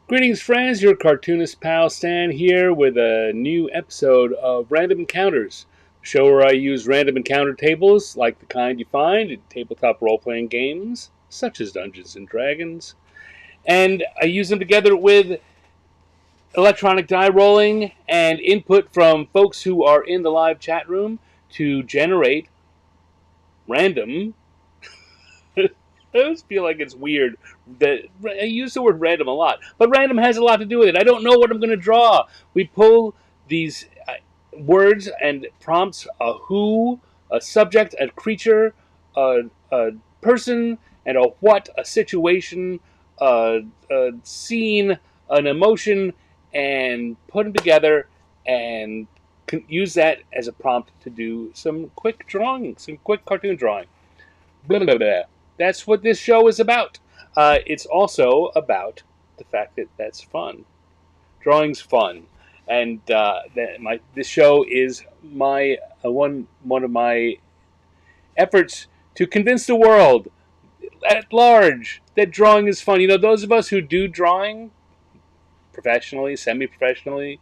Greetings, friends. Your cartoonist pal Stan here with a new episode of Random Encounters, a show where I use random encounter tables like the kind you find in tabletop role playing games, such as Dungeons and Dragons, and I use them together with electronic die rolling and input from folks who are in the live chat room to generate random. I always feel like it's weird that I use the word random a lot, but random has a lot to do with it. I don't know what I'm going to draw. We pull these words and prompts: a who, a subject, a creature, a person, and a what, a situation, a scene, an emotion, and put them together and use that as a prompt to do some quick drawing, some quick cartoon drawing. Blah, blah, blah. That's what this show is about. It's also about the fact that that's fun. Drawing's fun, and this show is my one of my efforts to convince the world at large that drawing is fun. You know, those of us who do drawing professionally, semi-professionally,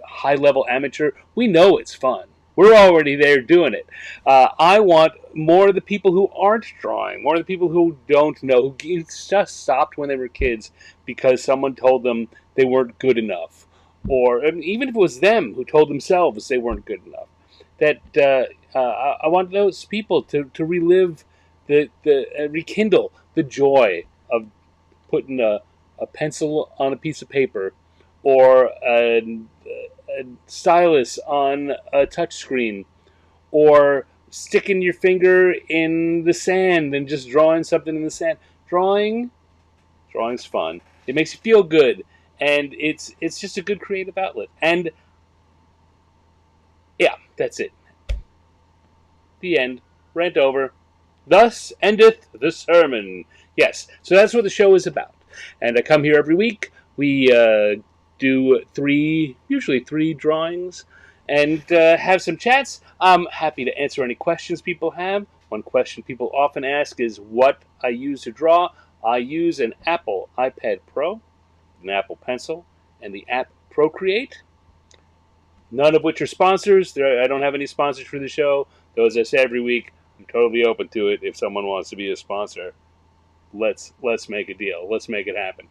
high-level amateur, we know it's fun. We're already there doing it. I want more of the people who aren't drawing, more of the people who don't know, who just stopped when they were kids because someone told them they weren't good enough. Or even if it was them who told themselves they weren't good enough. I want those people to relive, rekindle the joy of putting a pencil on a piece of paper or a stylus on a touchscreen, or sticking your finger in the sand and just drawing something in the sand. Drawing's fun. It makes you feel good, and it's just a good creative outlet. And yeah, that's it. The end. Rant over. Thus endeth the sermon. Yes, so that's what the show is about. And I come here every week. We do usually three drawings, and have some chats. I'm happy to answer any questions people have. One question people often ask is what I use to draw. I use an Apple iPad Pro, an Apple Pencil, and the app Procreate. None of which are sponsors. I don't have any sponsors for the show. Though, as I say every week, I'm totally open to it. If someone wants to be a sponsor, let's make a deal. Let's make it happen.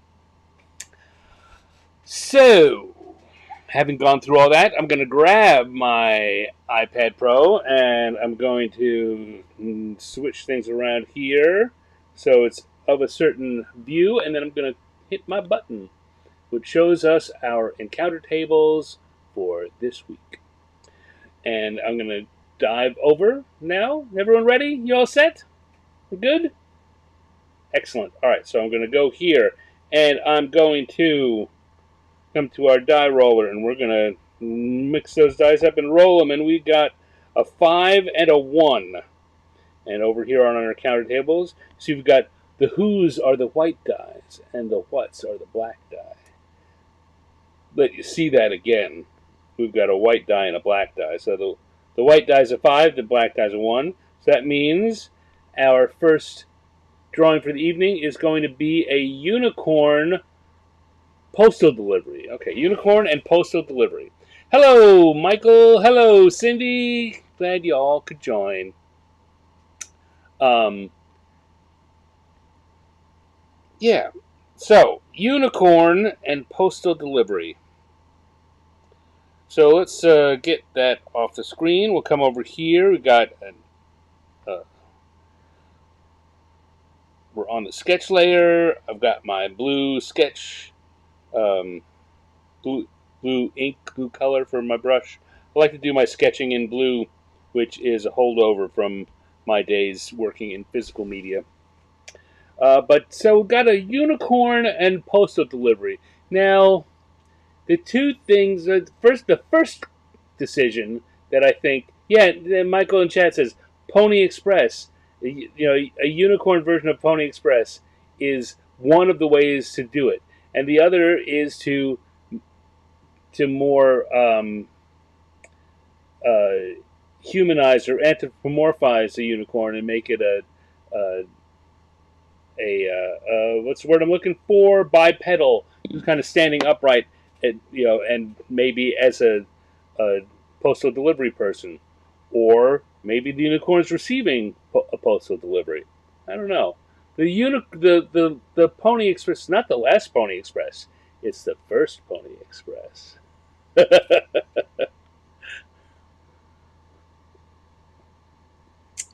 So, having gone through all that, I'm going to grab my iPad Pro and I'm going to switch things around here so it's of a certain view, and then I'm going to hit my button, which shows us our encounter tables for this week. And I'm going to dive over now. Everyone ready? You all set? We're good? Excellent. All right, so I'm going to go here, and I'm going to come to our die roller, and we're going to mix those dice up and roll them, and we got a 5 and a 1. And over here on our counter tables, so you've got the who's are the white dice, and the what's are the black die. Let you see that again. We've got a white die and a black die. So the white die is a 5, the black die is a 1. So that means our first drawing for the evening is going to be a unicorn postal delivery. Okay, unicorn and postal delivery. Hello, Michael. Hello, Cindy. Glad you all could join. Yeah. So, unicorn and postal delivery. So let's get that off the screen. We'll come over here. We got we're on the sketch layer. I've got my blue sketch. Blue ink, blue color for my brush. I like to do my sketching in blue, which is a holdover from my days working in physical media. But so we've got a unicorn and postal delivery. Now, the two things. The first decision that I think, Michael in chat says Pony Express. You know, a unicorn version of Pony Express is one of the ways to do it, and the other is to more humanize or anthropomorphize the unicorn and make it a what's the word I'm looking for? Bipedal just kind of standing upright, and maybe as a postal delivery person, or maybe the unicorn's receiving a postal delivery. I don't know. The Pony Express, not the last Pony Express. It's the first Pony Express.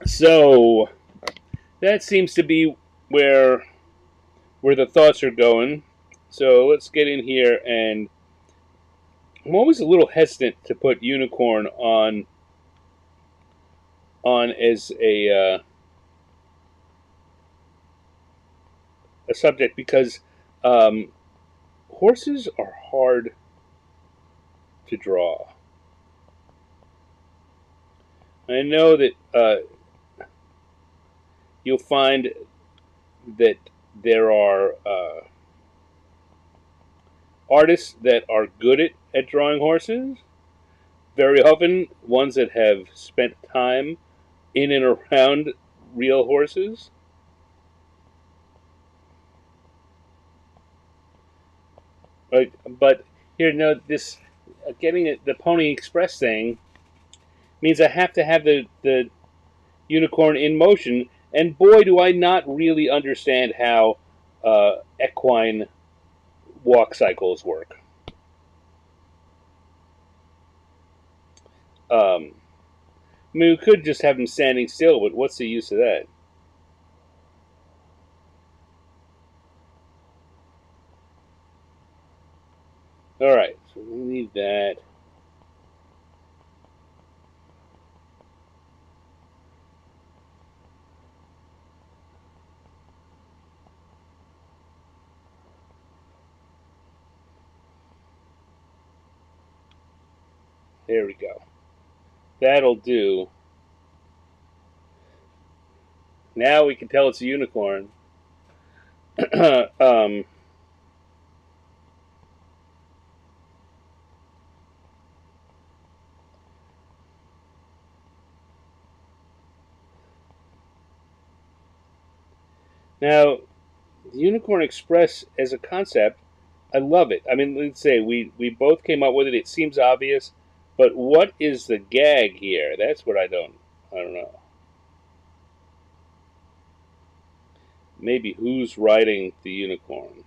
So that seems to be where where the thoughts are going. So let's get in here, and I'm always a little hesitant to put unicorn on as a subject because um, horses are hard to draw. I know that you'll find that there are artists that are good at drawing horses. Very often, ones that have spent time in and around real horses. But here, no, this getting the Pony Express thing means I have to have the unicorn in motion, and boy, do I not really understand how equine walk cycles work. I mean, we could just have him standing still, but what's the use of that? All right, so we need that. There we go. That'll do. Now we can tell it's a unicorn. um, Now, the Unicorn Express as a concept, I love it. I mean, let's say we both came up with it. It seems obvious, but what is the gag here? That's what I don't know. Maybe who's riding the unicorn?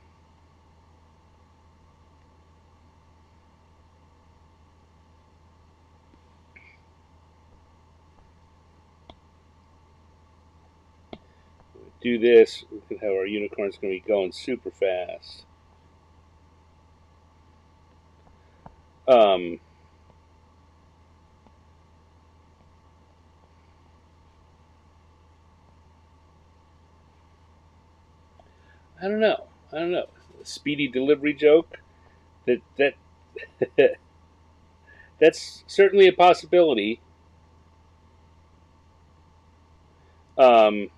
Do this. Look at how our unicorn's going to be going super fast. Um, I don't know. I don't know. Speedy delivery joke. That that's certainly a possibility. Um,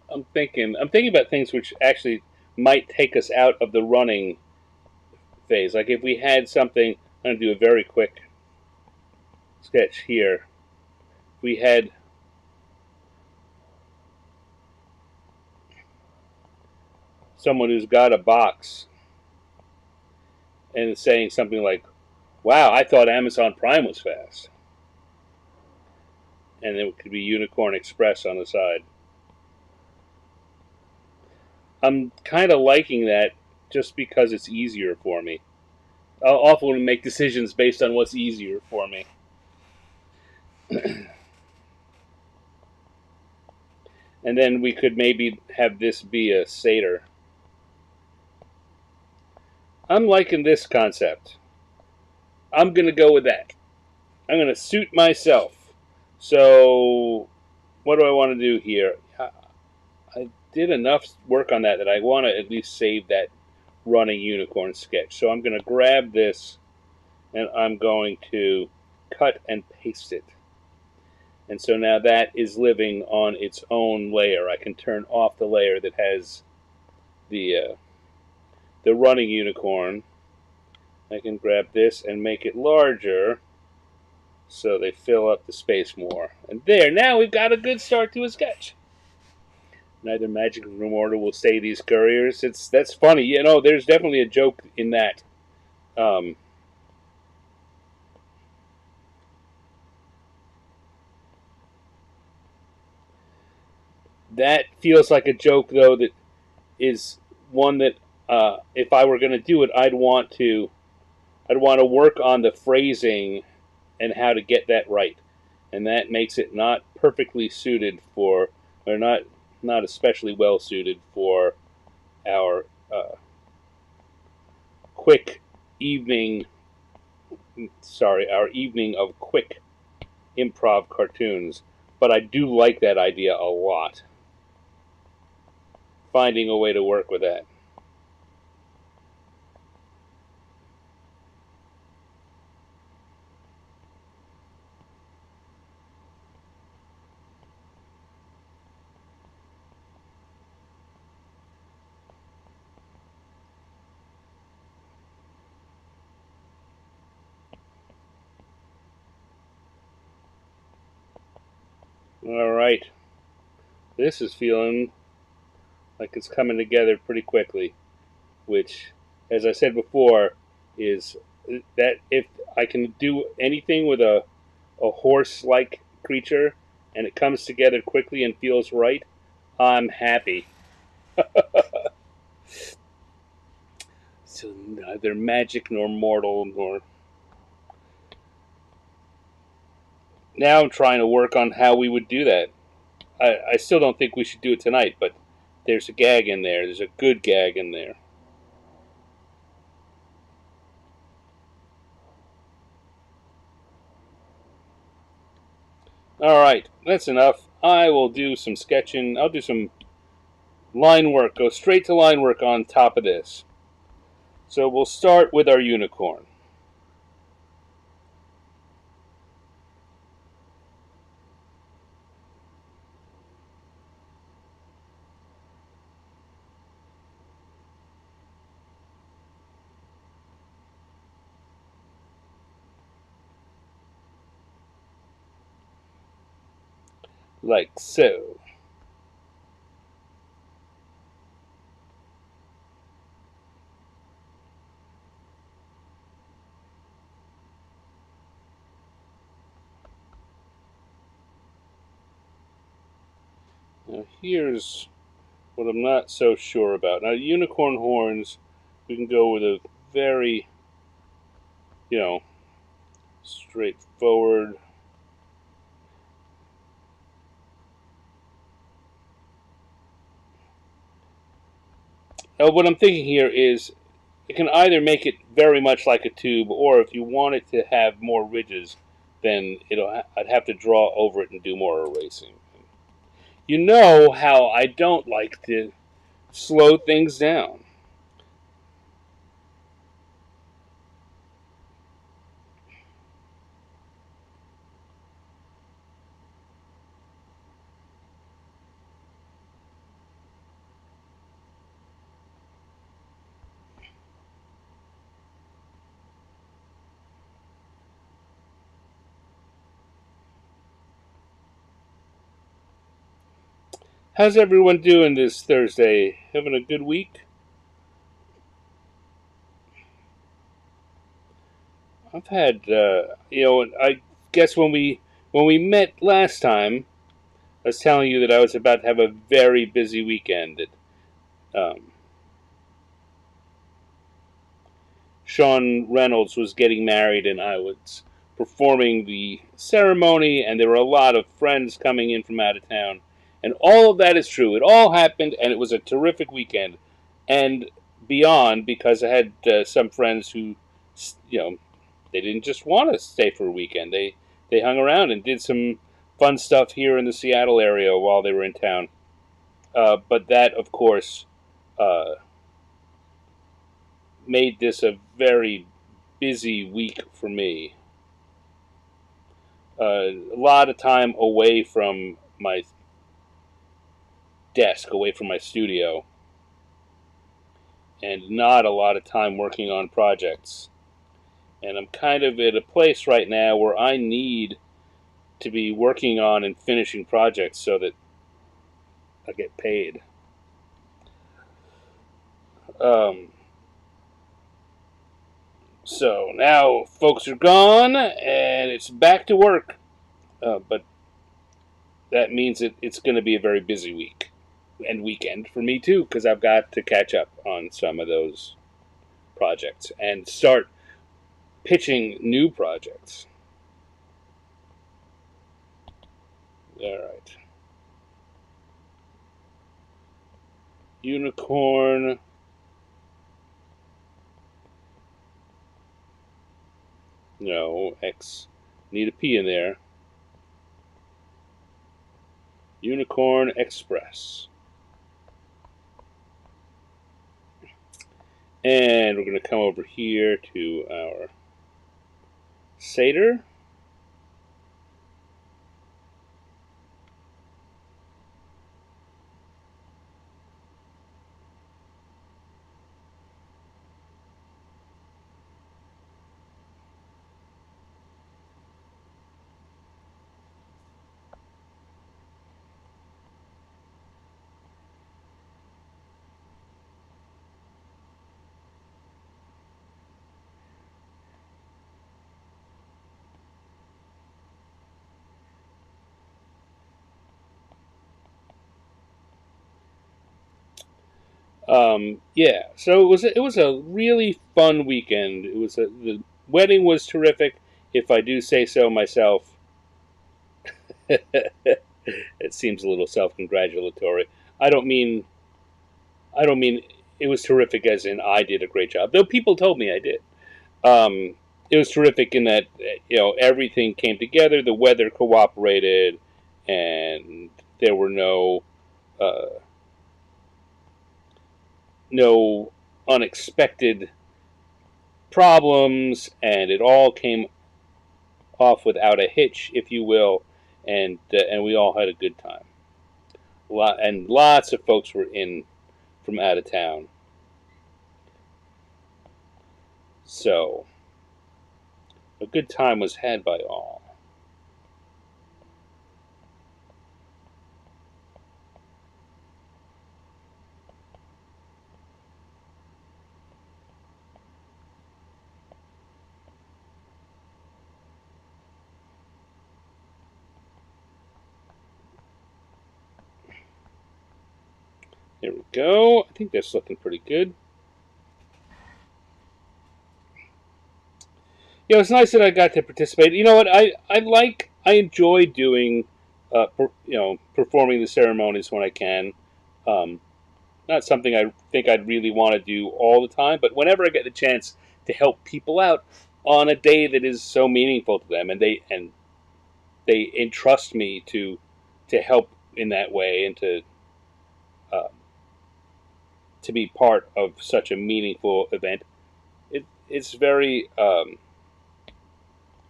I'm thinking about things which actually might take us out of the running phase. Like if we had something, I'm going to do a very quick sketch here. We had someone who's got a box and is saying something like, "Wow, I thought Amazon Prime was fast," and it could be Unicorn Express on the side. I'm kind of liking that just because it's easier for me. I'll often make decisions based on what's easier for me. And then we could maybe have this be a satyr. I'm liking this concept. I'm going to go with that. I'm going to suit myself. So, what do I want to do here? I did enough work on that I want to at least save that running unicorn sketch. So I'm going to grab this and I'm going to cut and paste it. And so now that is living on its own layer. I can turn off the layer that has the running unicorn. I can grab this and make it larger. so they fill up the space more. And there, now we've got a good start to a sketch. Neither magic nor mortal will stay these couriers. That's funny. There's definitely a joke in that. Um, that feels like a joke, though, that is one that if I were going to do it, I'd want to work on the phrasing and how to get that right, and that makes it not perfectly suited for, or not especially well suited for our quick evening. Sorry, our evening of quick improv cartoons. But I do like that idea a lot. Finding a way to work with that. All right, this is feeling like it's coming together pretty quickly. Which, as I said before, is that if I can do anything with a horse-like creature and it comes together quickly and feels right, I'm happy. So neither magic nor mortal nor. Now I'm trying to work on how we would do that. I still don't think we should do it tonight, but there's a gag in there. There's a good gag in there. All right, that's enough. I will do some sketching. I'll do some line work. Go straight to line work on top of this. So we'll start with our unicorn. Like so. Now here's what I'm not so sure about. Now unicorn horns, we can go with a very, you know, straightforward. Now what I'm thinking here is you can either make it very much like a tube, or if you want it to have more ridges, then I'd have to draw over it and do more erasing. You know how I don't like to slow things down. How's everyone doing this Thursday? Having a good week? I've had, I guess when we met last time, I was telling you that I was about to have a very busy weekend. That Sean Reynolds was getting married, and I was performing the ceremony, and there were a lot of friends coming in from out of town, and all of that is true. It all happened, and it was a terrific weekend, and beyond, because I had some friends who, you know, they didn't just want to stay for a weekend. They hung around and did some fun stuff here in the Seattle area while they were in town. But that, of course, uh, made this a very busy week for me. A lot of time away from my desk, away from my studio, and not a lot of time working on projects. And I'm kind of at a place right now where I need to be working on and finishing projects so that I get paid. Um, so now folks are gone and it's back to work. But that means it's going to be a very busy week and weekend for me too, because I've got to catch up on some of those projects and start pitching new projects. All right. Unicorn. No, X. Need a P in there. Unicorn Express. And we're going to come over here to our Seder. Yeah, so it was a really fun weekend. The wedding was terrific, if I do say so myself. It seems a little self-congratulatory. I don't mean I don't mean it was terrific as in I did a great job, though people told me I did. It was terrific in that everything came together. The weather cooperated, and there were uh, no unexpected problems, and it all came off without a hitch, if you will, and we all had a good time. And lots of folks were in from out of town, so a good time was had by all. There we go. I think that's looking pretty good. It's nice that I got to participate. You know what? I enjoy doing, performing the ceremonies when I can. Um, Not something I think I'd really want to do all the time, but whenever I get the chance to help people out on a day that is so meaningful to them, and they entrust me to help in that way and uh, to be part of such a meaningful event, it's very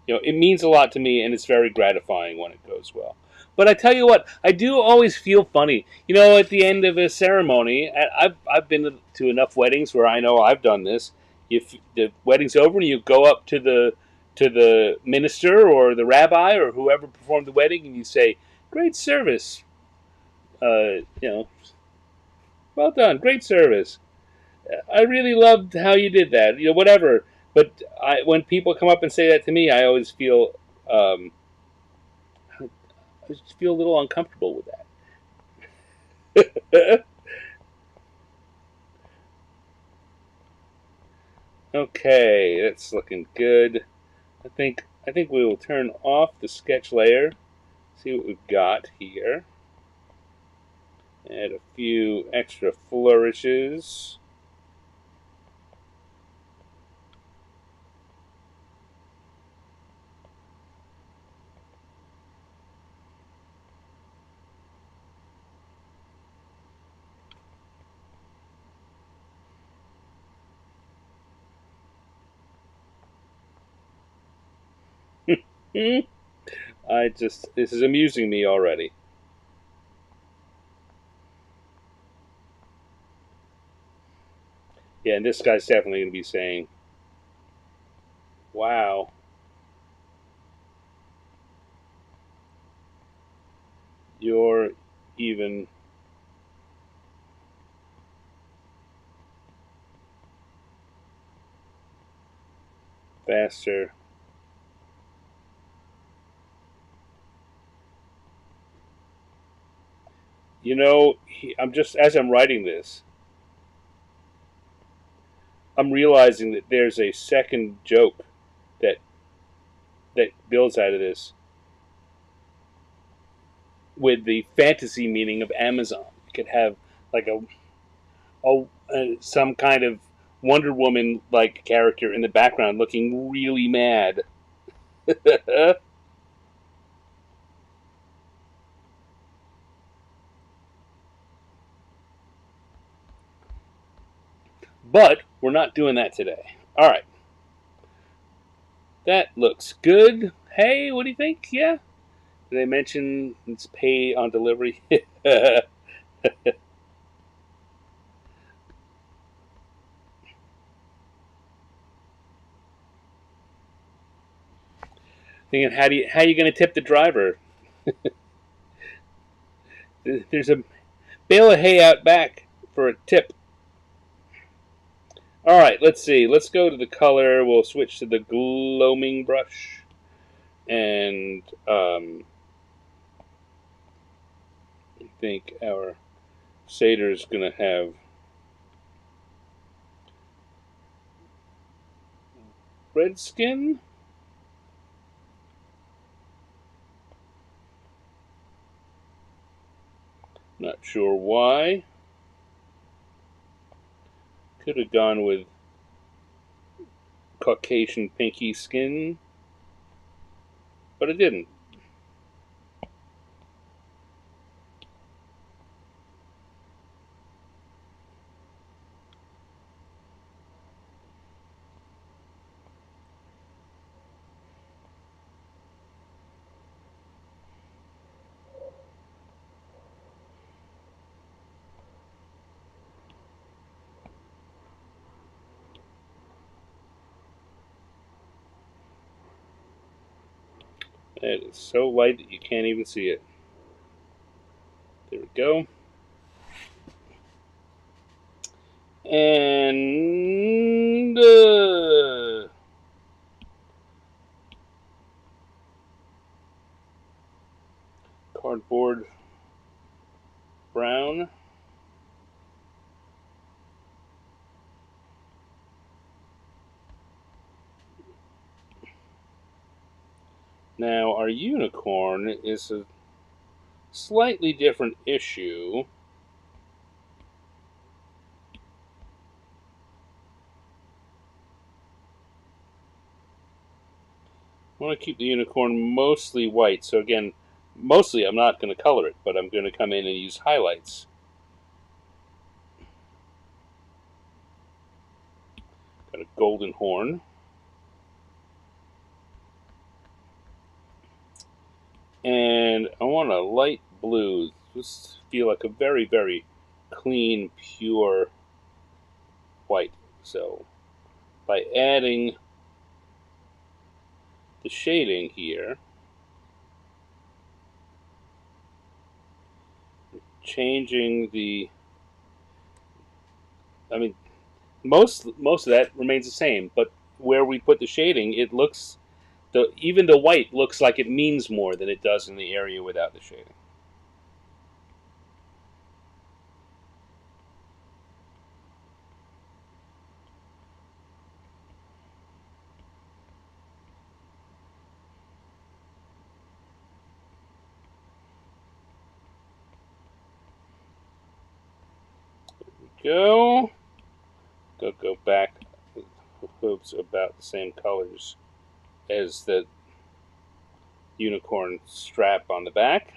it means a lot to me, and it's very gratifying when it goes well. But I tell you what, I do always feel funny. At the end of a ceremony, and I've been to enough weddings where I know I've done this. If the wedding's over and you go up to the minister or the rabbi or whoever performed the wedding, and you say, "Great service," you know, well done, great service. I really loved how you did that. Whatever. But when people come up and say that to me, I always um, I just feel a little uncomfortable with that. Okay, that's looking good. I think we will turn off the sketch layer. See what we've got here. Add a few extra flourishes. This is amusing me already. Yeah, and this guy's definitely going to be saying, Wow. You're even faster. You know, I'm just, as I'm writing this, I'm realizing that there's a second joke that that builds out of this with the fantasy meaning of Amazon. You could have like some kind of Wonder Woman like character in the background looking really mad. But we're not doing that today. All right, that looks good. Hey, what do you think? Yeah. Did they mention it's pay on delivery? Thinking, how you going to tip the driver? There's a bale of hay out back for a tip. All right, let's see. Let's go to the color. We'll switch to the gloaming brush, and I think our satyr is going to have red skin. Not sure why. Could have gone with Caucasian pinky skin, but it didn't. It is so light that you can't even see it. There we go. And cardboard brown. Now, our unicorn is a slightly different issue. I want to keep the unicorn mostly white. So again, mostly I'm not going to color it, but I'm going to come in and use highlights. Got a golden horn. And I want a light blue. Just feel like a very, very clean, pure white. So by adding the shading here, changing the, I mean, most of that remains the same, but where we put the shading, it looks even the white looks like it means more than it does in the area without the shading. Go. Go back. Hooves about the same colors as the unicorn strap on the back.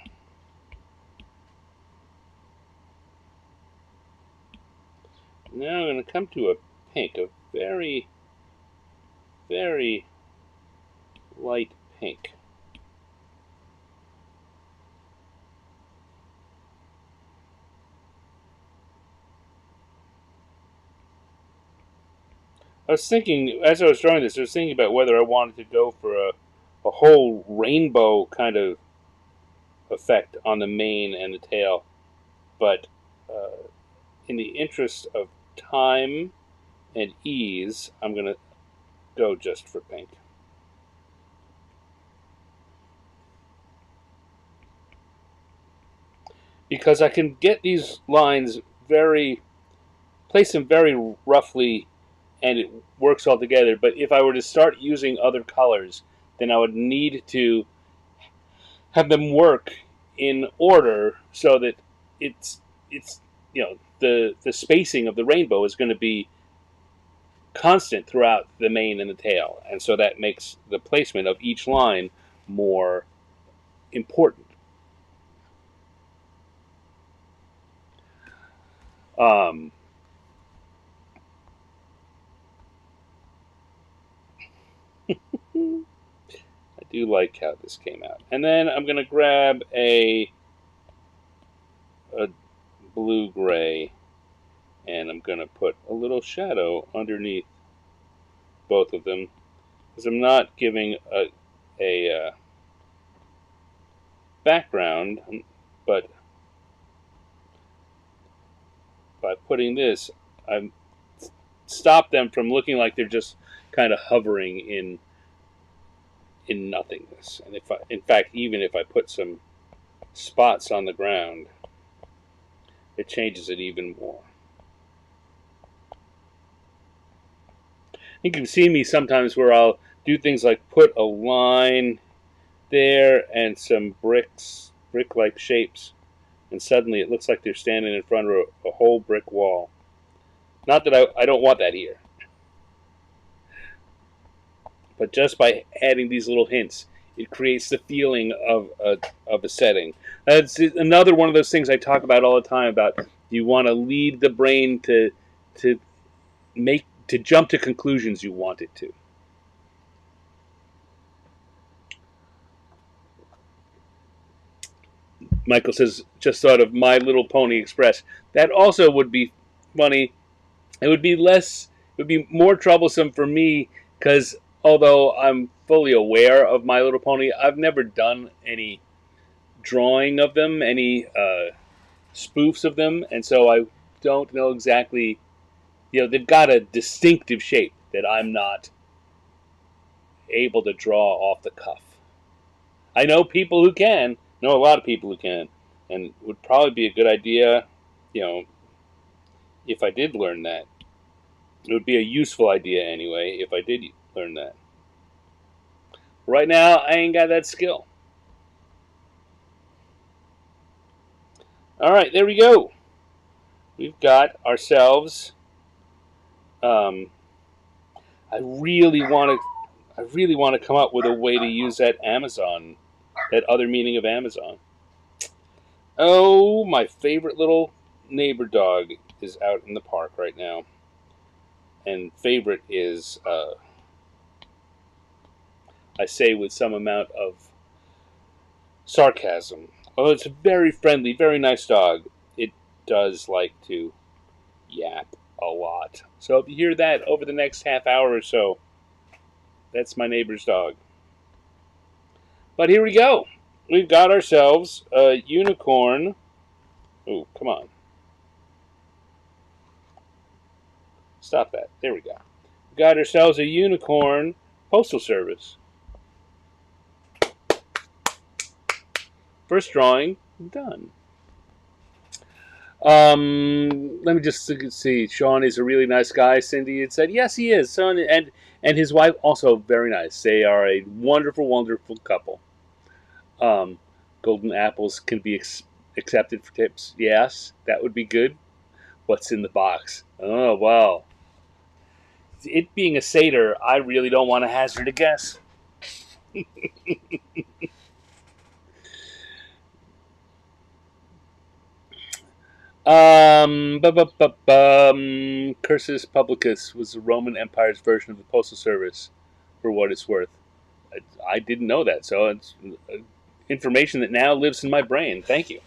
Now I'm going to come to a pink, a very, very light pink. I was thinking, as I was drawing this, I was thinking about whether I wanted to go for a whole rainbow kind of effect on the mane and the tail. But in the interest of time and ease, I'm going to go just for pink. Because I can get these lines place them very roughly, and it works all together. But if I were to start using other colors, then I would need to have them work in order so that it's the spacing of the rainbow is going to be constant throughout the mane and the tail, and so that makes the placement of each line more important. Um, I do like how this came out. And then I'm going to grab a blue-gray, and I'm going to put a little shadow underneath both of them, because I'm not giving a background, but by putting this, I've stopped them from looking like they're just kind of hovering in nothingness. And in fact, even if I put some spots on the ground, it changes it even more. You can see me sometimes where I'll do things like put a line there and some brick-like shapes, and suddenly it looks like they're standing in front of a whole brick wall. Not that I don't want that here, but just by adding these little hints, it creates the feeling of a setting. That's another one of those things I talk about all the time about you want to lead the brain to jump to conclusions you want it to. Michael says, just thought of My Little Pony Express. That also would be funny. It would be more troublesome for me because although I'm fully aware of My Little Pony, I've never done any drawing of them, any spoofs of them, and so I don't know exactly. They've got a distinctive shape that I'm not able to draw off the cuff. I know people who can, know a lot of people who can, and it would probably be a good idea, if I did learn that. It would be a useful idea anyway if I did learn that. Right now, I ain't got that skill. All right, there we go. We've got ourselves. I really want to come up with a way to use that other meaning of Amazon. Oh, my favorite little neighbor dog is out in the park right now. And favorite is, I say with some amount of sarcasm. Although it's a very friendly, very nice dog, it does like to yap a lot. So if you hear that over the next half hour or so, that's my neighbor's dog. But here we go. We've got ourselves a unicorn. Oh, come on. Stop that. There we go. We've got ourselves a unicorn postal service. First drawing done. Let me just see. Sean is a really nice guy. Cindy had said, yes, he is. Son and his wife also very nice. They are a wonderful, wonderful couple. Golden apples can be accepted for tips. Yes, that would be good. What's in the box? Oh, wow. It being a satyr, I really don't want to hazard a guess. Cursus Publicus was the Roman Empire's version of the Postal Service, for what it's worth. I didn't know that, so it's information that now lives in my brain. Thank you.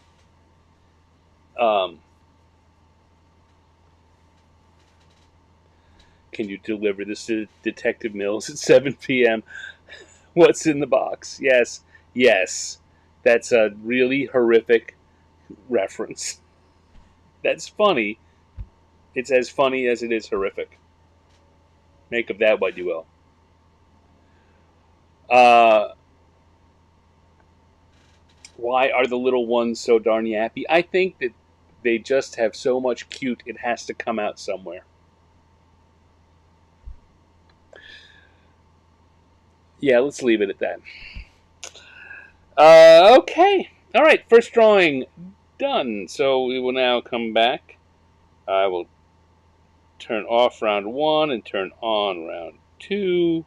Can you deliver this to Detective Mills at 7 p.m.? What's in the box? Yes, yes. That's a really horrific reference. That's funny. It's as funny as it is horrific. Make of that what you will. Uh, why are the little ones so darn yappy? I think that they just have so much cute, it has to come out somewhere. Yeah, let's leave it at that. Okay. All right, first drawing done. So we will now come back. I will turn off round 1 and turn on round 2.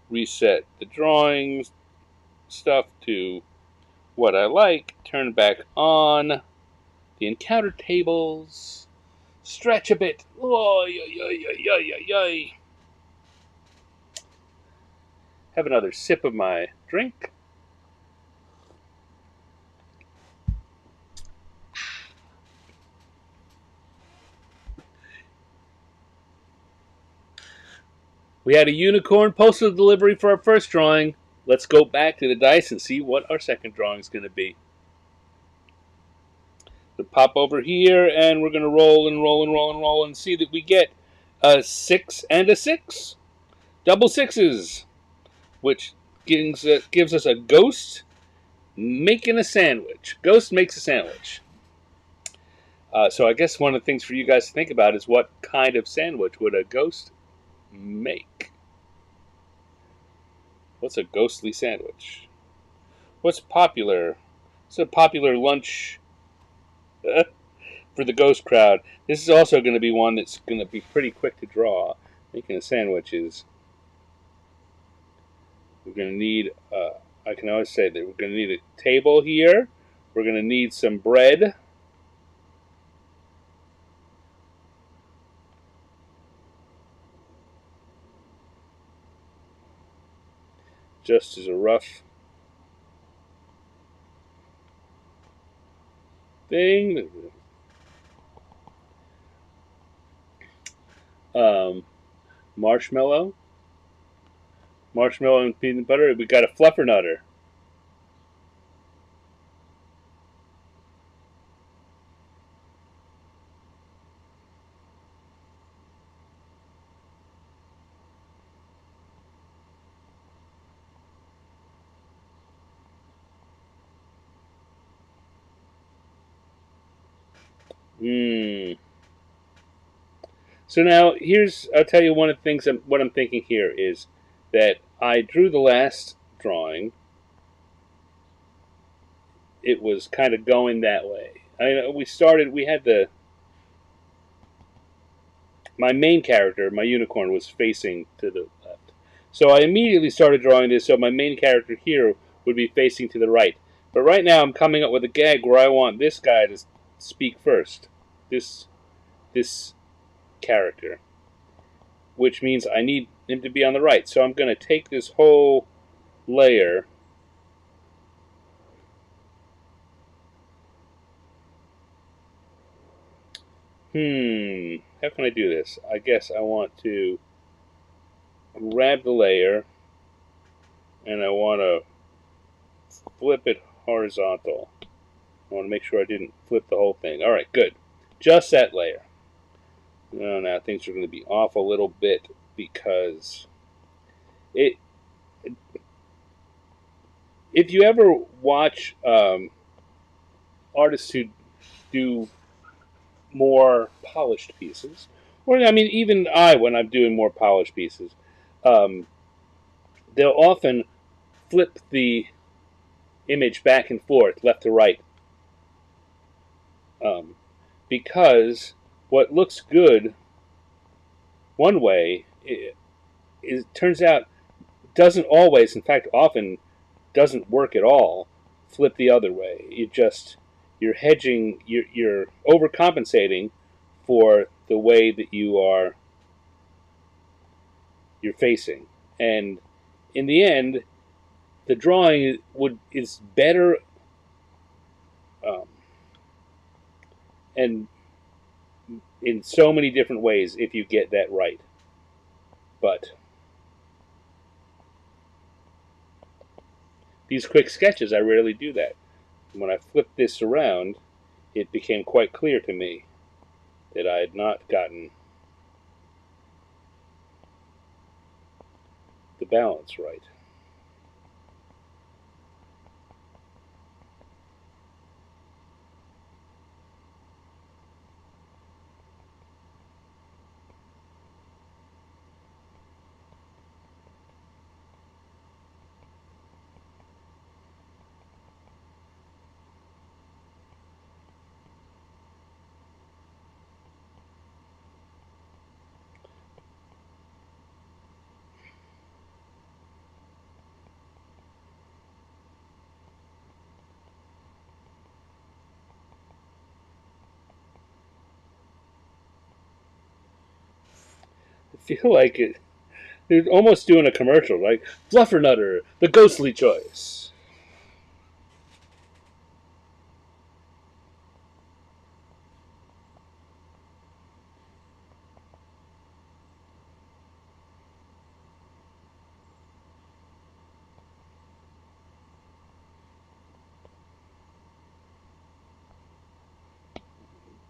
Reset the drawings stuff to what I like. Turn back on the encounter tables. Stretch a bit. Oy, oy, oy, oy, oy, oy. Have another sip of my drink. We had a unicorn postal delivery for our first drawing. Let's go back to the dice and see what our second drawing is going to be. So pop over here, and we're going to roll and roll and roll and roll and see that we get a 6 and a 6. Double sixes, which gives us a ghost making a sandwich. Ghost makes a sandwich. So I guess one of the things for you guys to think about is what kind of sandwich would a ghost make? What's a ghostly sandwich? What's popular? What's a popular lunch for the ghost crowd? This is also going to be one that's going to be pretty quick to draw. Making a sandwich is... We're going to need... I can always say that we're going to need a table here. We're going to need some bread. Just as a rough thing. Marshmallow. Marshmallow and peanut butter. We got a fluffernutter. So now I'll tell you one of the things. What I'm thinking here is that I drew the last drawing. It was kind of going that way. We had my main character, my unicorn, was facing to the left. So I immediately started drawing this so my main character here would be facing to the right. But right now I'm coming up with a gag where I want this guy to speak first. This character. Which means I need him to be on the right. So I'm going to take this whole layer how can I do this? I guess I want to grab the layer and I want to flip it horizontal. I want to make sure I didn't flip the whole thing. Alright, good. Just that layer. Now things are going to be off a little bit because if you ever watch artists who do more polished pieces, or I mean, even when I'm doing more polished pieces, they'll often flip the image back and forth, left to right, because what looks good one way, it turns out doesn't always, in fact, often doesn't work at all. Flip the other way. You're hedging, you're overcompensating for the way that you're facing, and in the end, the drawing is better, and in so many different ways if you get that right. But these quick sketches, I rarely do that. When I flipped this around, it became quite clear to me that I had not gotten the balance right. I feel like they're almost doing a commercial, like Fluffernutter, the ghostly choice.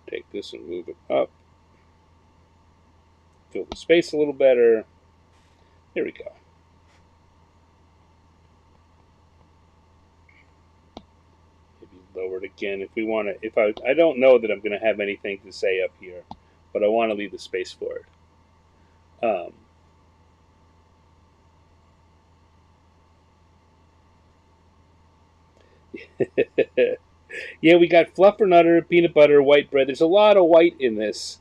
Take this and move it up. Fill the space a little better. Here we go. Maybe lower it again if we want to. If I don't know that I'm going to have anything to say up here, but I want to leave the space for it. Yeah, we got fluffernutter, peanut butter, white bread. There's a lot of white in this.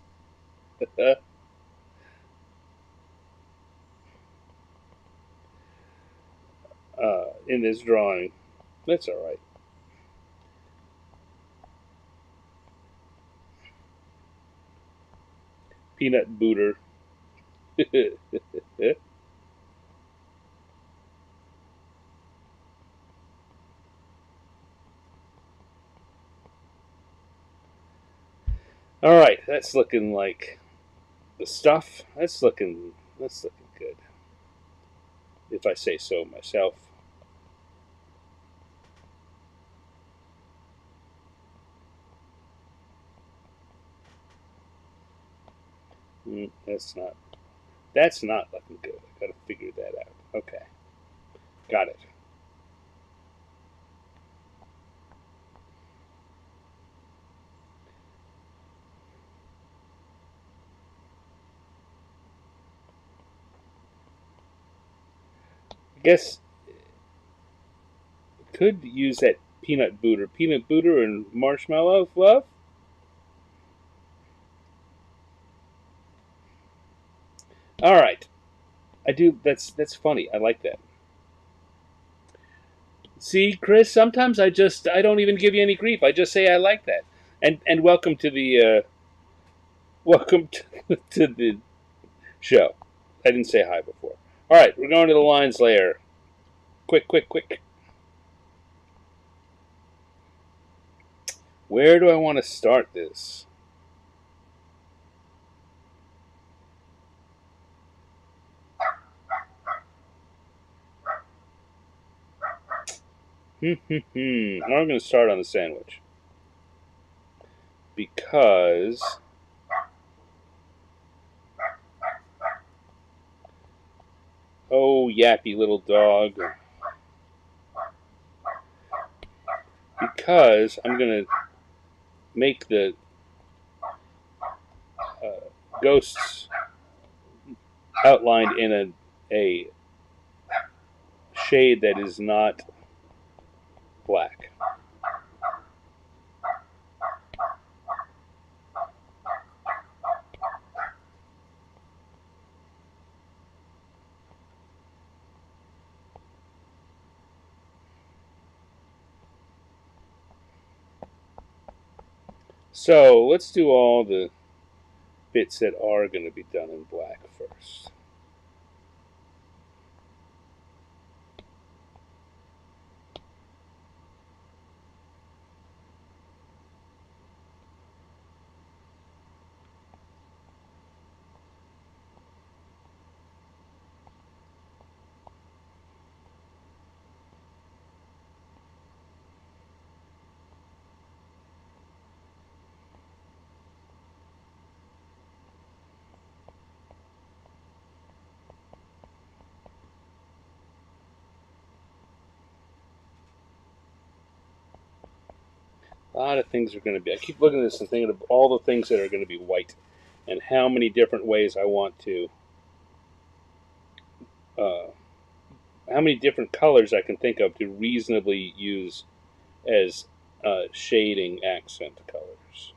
In this drawing. That's all right. Peanut booter. All right, that's looking like the stuff. That's looking good, if I say so myself. That's not looking good. I gotta figure that out. Okay, got it. I guess could use that peanut butter and marshmallow fluff. All right, I do. That's funny. I like that. See, Chris, sometimes I don't even give you any grief. I just say I like that. And welcome to the welcome to the show. I didn't say hi before. All right, we're going to the lines layer. Quick, quick, quick. Where do I want to start this? I'm going to start on the sandwich because oh yappy little dog. Because I'm going to make the ghosts outlined in a shade that is not black. So let's do all the bits that are going to be done in black first. A lot of things are going to be. I keep looking at this and thinking of all the things that are going to be white, and how many different ways I want to, uh, how many different colors I can think of to reasonably use as shading accent colors.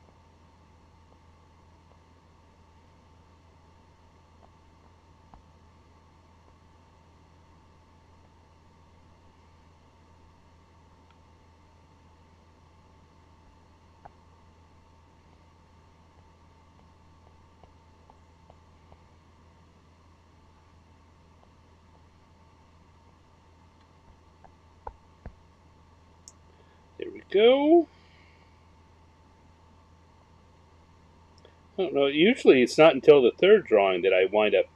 There we go. I don't know. Usually, it's not until the third drawing that I wind up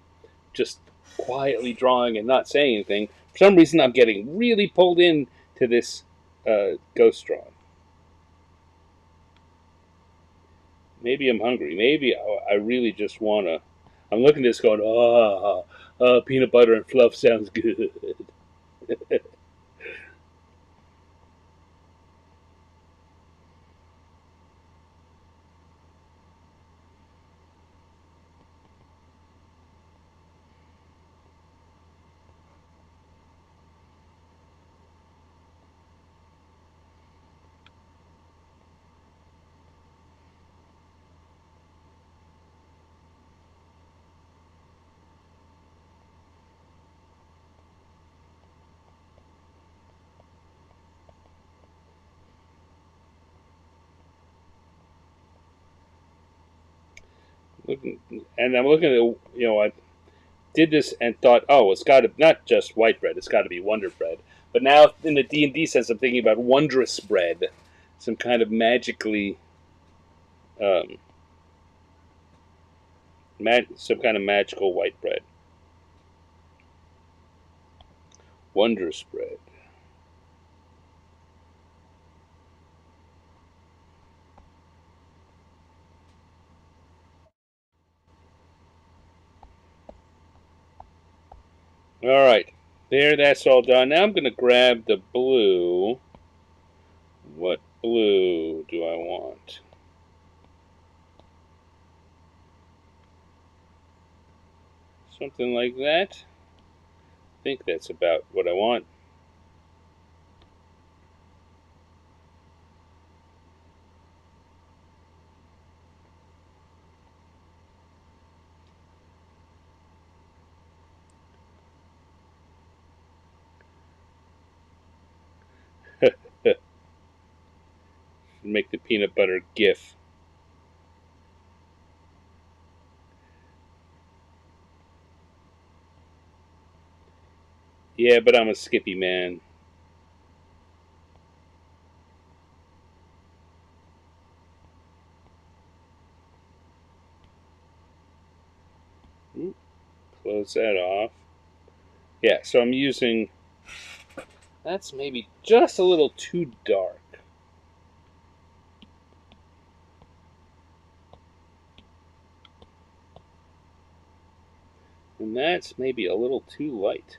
just quietly drawing and not saying anything. For some reason, I'm getting really pulled in to this ghost drawing. Maybe I'm hungry. Maybe I really just want to. I'm looking at this going, peanut butter and fluff sounds good. Looking, and I'm looking at, I did this and thought, oh, it's got to not just white bread, it's got to be Wonder Bread. But now, in the D&D sense, I'm thinking about wondrous bread, some kind of magically, um, some kind of magical white bread, wondrous bread. All right, there, that's all done. Now I'm going to grab the blue. What blue do I want? Something like that. I think that's about what I want. Make the peanut butter gif. Yeah, but I'm a Skippy man. Ooh, close that off. Yeah, so I'm using. That's maybe just a little too dark. And that's maybe a little too light.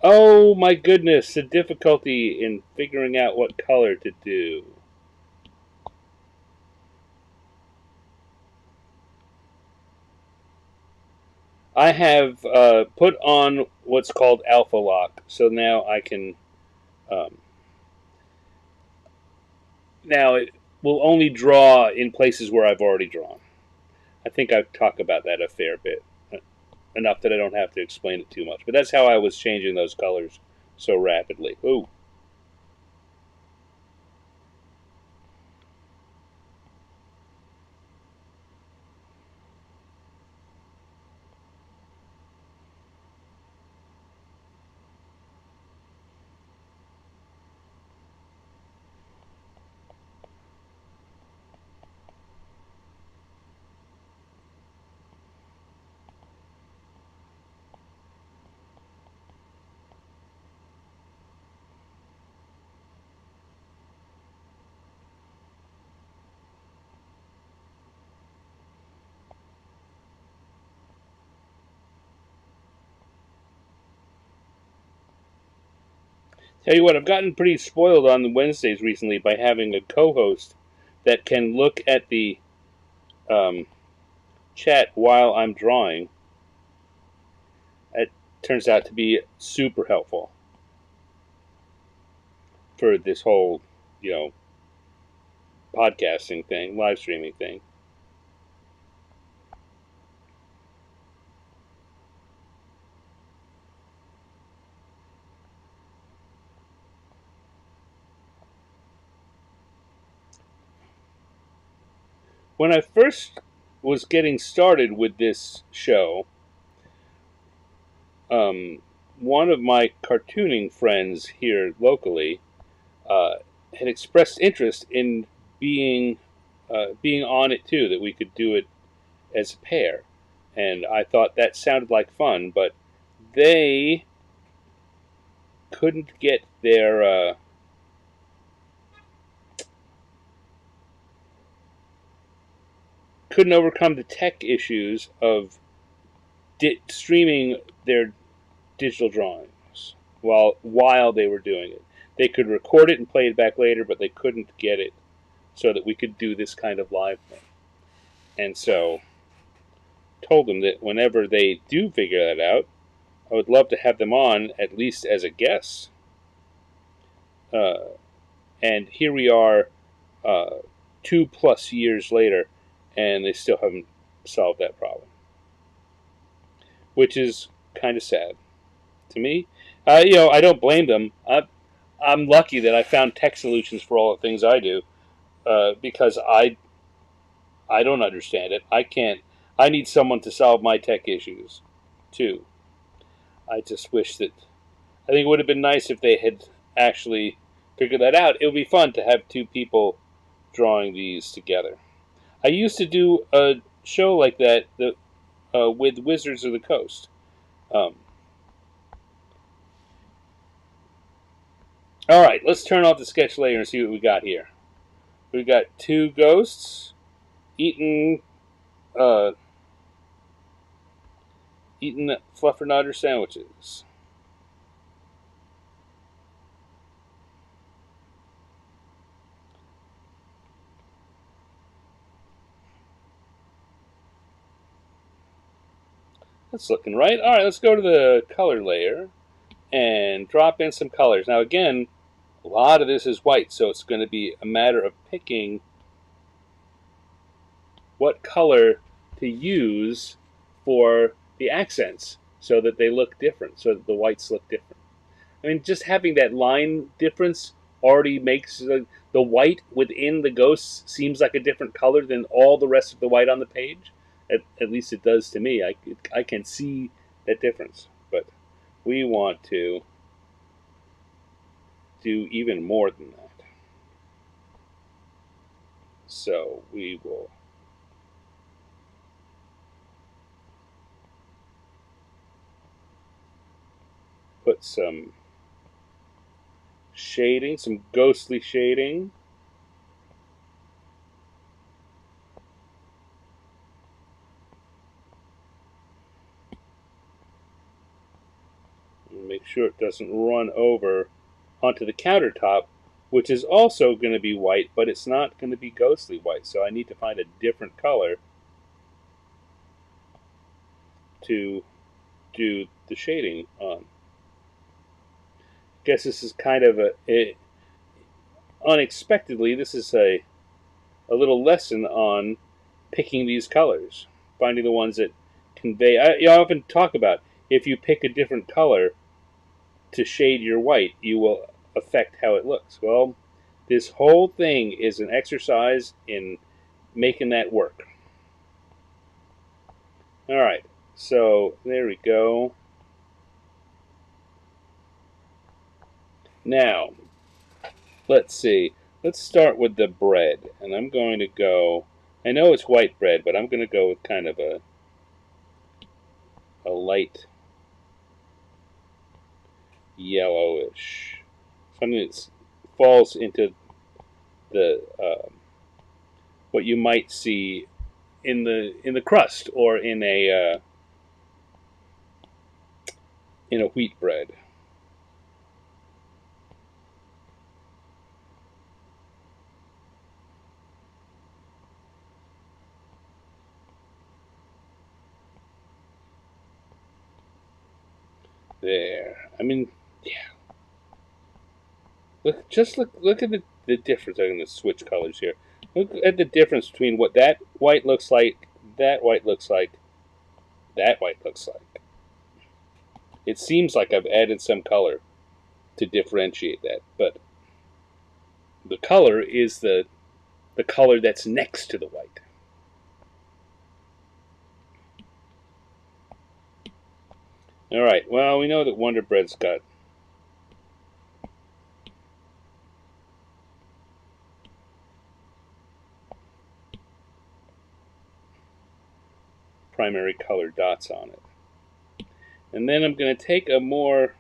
Oh my goodness, the difficulty in figuring out what color to do. I have put on what's called alpha lock, so now I can. Um, now it will only draw in places where I've already drawn. I think I've talked about that a fair bit, enough that I don't have to explain it too much. But that's how I was changing those colors so rapidly. Ooh. Tell you what, I've gotten pretty spoiled on the Wednesdays recently by having a co-host that can look at the um, chat while I'm drawing. It turns out to be super helpful for this whole, you know, podcasting thing, live streaming thing. When I first was getting started with this show, um, one of my cartooning friends here locally uh, had expressed interest in being being on it too. That we could do it as a pair, and I thought that sounded like fun. But they couldn't get their couldn't overcome the tech issues of streaming their digital drawings while they were doing it. They could record it and play it back later, but they couldn't get it so that we could do this kind of live thing. And so told them that whenever they do figure that out, I would love to have them on at least as a guest. And here we are, 2+ years later, and they still haven't solved that problem, which is kind of sad to me. I don't blame them. I'm lucky that I found tech solutions for all the things I do, because I don't understand it. I can't. I need someone to solve my tech issues, too. I just wish that. I think it would have been nice if they had actually figured that out. It would be fun to have two people drawing these together. I used to do a show like that with Wizards of the Coast. Um, all right, let's turn off the sketch layer and see what we got here. We got two ghosts eating eating fluffernutter sandwiches. That's looking right. All right, let's go to the color layer and drop in some colors. Now again, a lot of this is white, so it's going to be a matter of picking what color to use for the accents so that they look different, so that the whites look different. I mean, just having that line difference already makes the white within the ghosts seems like a different color than all the rest of the white on the page. At least it does to me. I can see that difference. But we want to do even more than that. So we will put some shading, some ghostly shading. And make sure it doesn't run over onto the countertop, which is also going to be white, but it's not going to be ghostly white. So I need to find a different color to do the shading on. Guess this is kind of unexpectedly, this is a little lesson on picking these colors, finding the ones that convey. I often talk about if you pick a different color to shade your white, you will affect how it looks. Well, this whole thing is an exercise in making that work. All right, so there we go. Now, let's see. Let's start with the bread, and I'm going to go. I know it's white bread, but I'm going to go with kind of a light yellowish, something that falls into the what you might see in the crust or in a wheat bread. There. I mean, yeah. Look at the difference. I'm going to switch colors here. Look at the difference between what that white looks like, that white looks like, that white looks like. It seems like I've added some color to differentiate that, but the color is the color that's next to the white. All right. Well, we know that Wonder Bread's got primary color dots on it. And then I'm going to take a more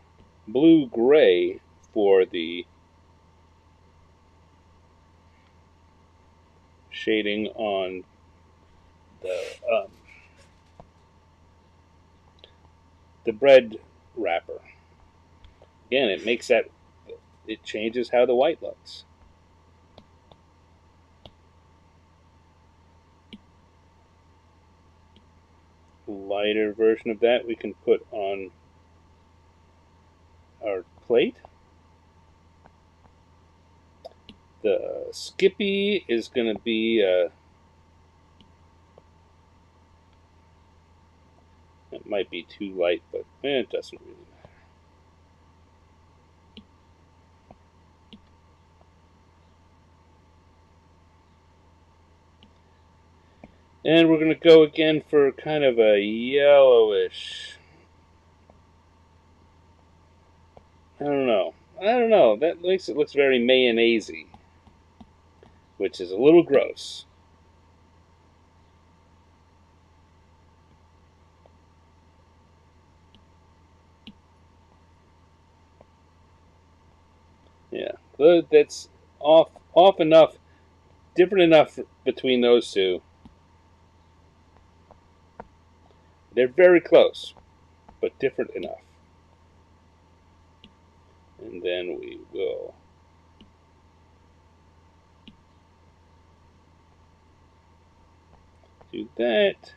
blue-gray for the shading on the bread wrapper. Again, it changes how the white looks. Lighter version of that we can put on our plate. The Skippy is going to be it might be too light, but it doesn't really matter. And we're going to go again for kind of a yellowish. I don't know. That makes it looks very mayonnaise-y, which is a little gross. Yeah, that's off enough, different enough between those two. They're very close, but different enough. And then we will do that.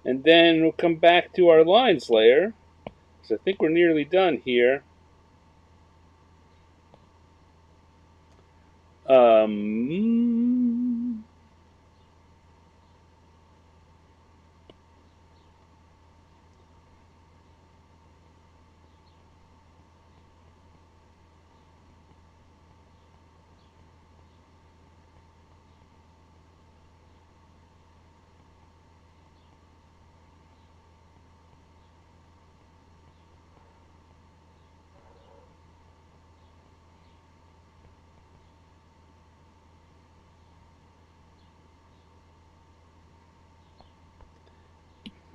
And then we'll come back to our lines layer. So I think we're nearly done here. Um,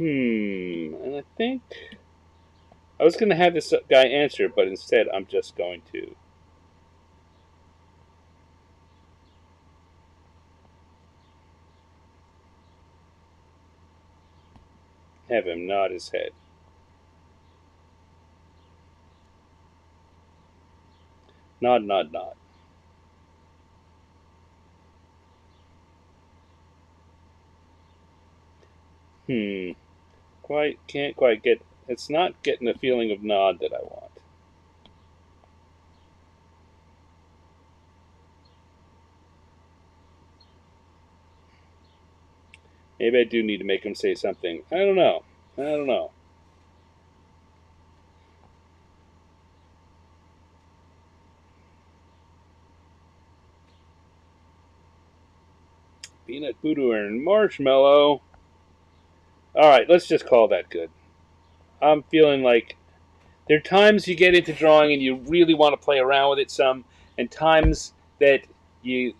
and I think I was going to have this guy answer, but instead I'm just going to. Have him nod his head. Nod, nod, nod. Can't quite get. It's not getting the feeling of nod that I want. Maybe I do need to make him say something. I don't know. Peanut butter and marshmallow. All right, let's just call that good. I'm feeling like there are times you get into drawing and you really want to play around with it some, and times that you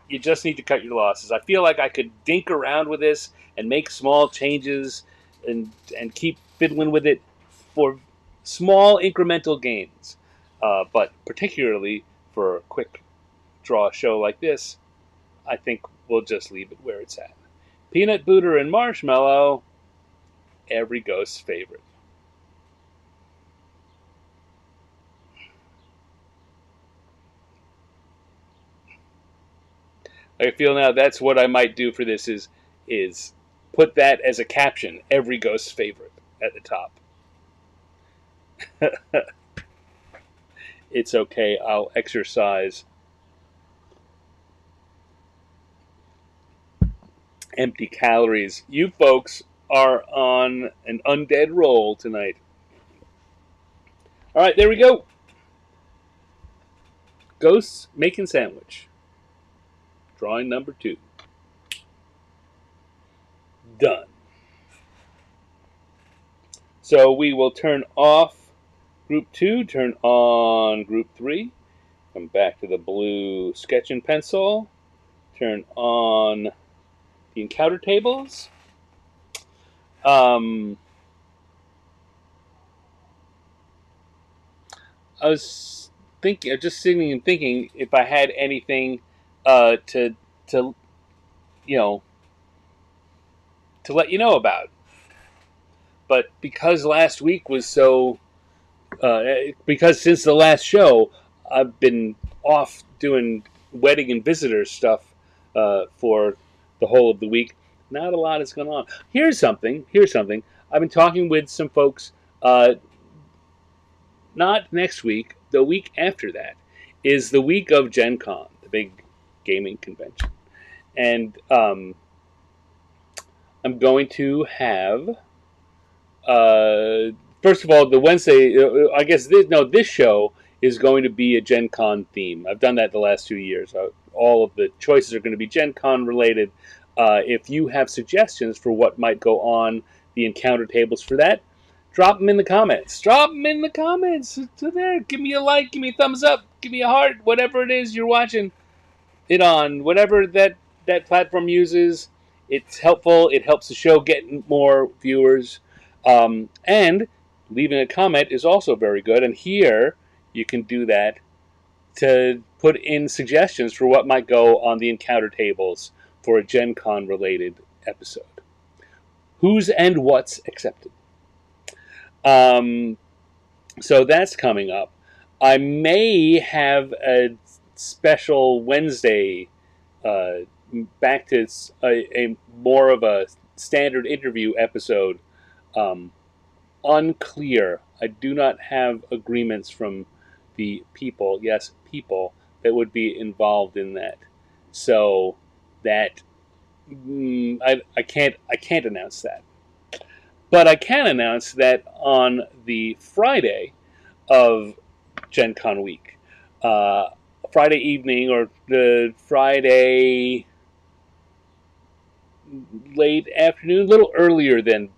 you just need to cut your losses. I feel like I could dink around with this and make small changes and keep fiddling with it for small incremental gains. But particularly for a quick draw show like this, I think we'll just leave it where it's at. Peanut butter and marshmallow. every ghost's favorite. I feel now that's what I might do for this is put that as a caption, every ghost's favorite at the top. It's okay, I'll exercise empty calories. You folks are on an undead roll tonight. All right, there we go. Ghosts making sandwich. Drawing number 2. Done. So we will turn off group 2, turn on group 3. Come back to the blue sketch and pencil. Turn on the encounter tables. I was thinking, just sitting and thinking, if I had anything to you know to let you know about. But because last week was so, because since the last show, I've been off doing wedding and visitor stuff for the whole of the week. Not a lot is going on. Here's something. I've been talking with some folks. Not next week. The week after that is the week of Gen Con, the big gaming convention, and I'm going to have. First of all, the Wednesday, I guess this show is going to be a Gen Con theme. I've done that the last 2 years. All of the choices are going to be Gen Con related. If you have suggestions for what might go on the encounter tables for that, drop them in the comments. So there, give me a like, give me a thumbs up, give me a heart, whatever it is you're watching it on, whatever that platform uses. It's helpful. It helps the show get more viewers. And leaving a comment is also very good. And here you can do that to put in suggestions for what might go on the encounter tables for a Gen Con related episode. Who's and what's accepted. So that's coming up. I may have a special Wednesday back to a more of a standard interview episode. Unclear. I do not have agreements from the people, yes, people, that would be involved in that. So that I can't announce that. But I can announce that on the Friday of Gen Con week, Friday evening or the Friday late afternoon, a little earlier than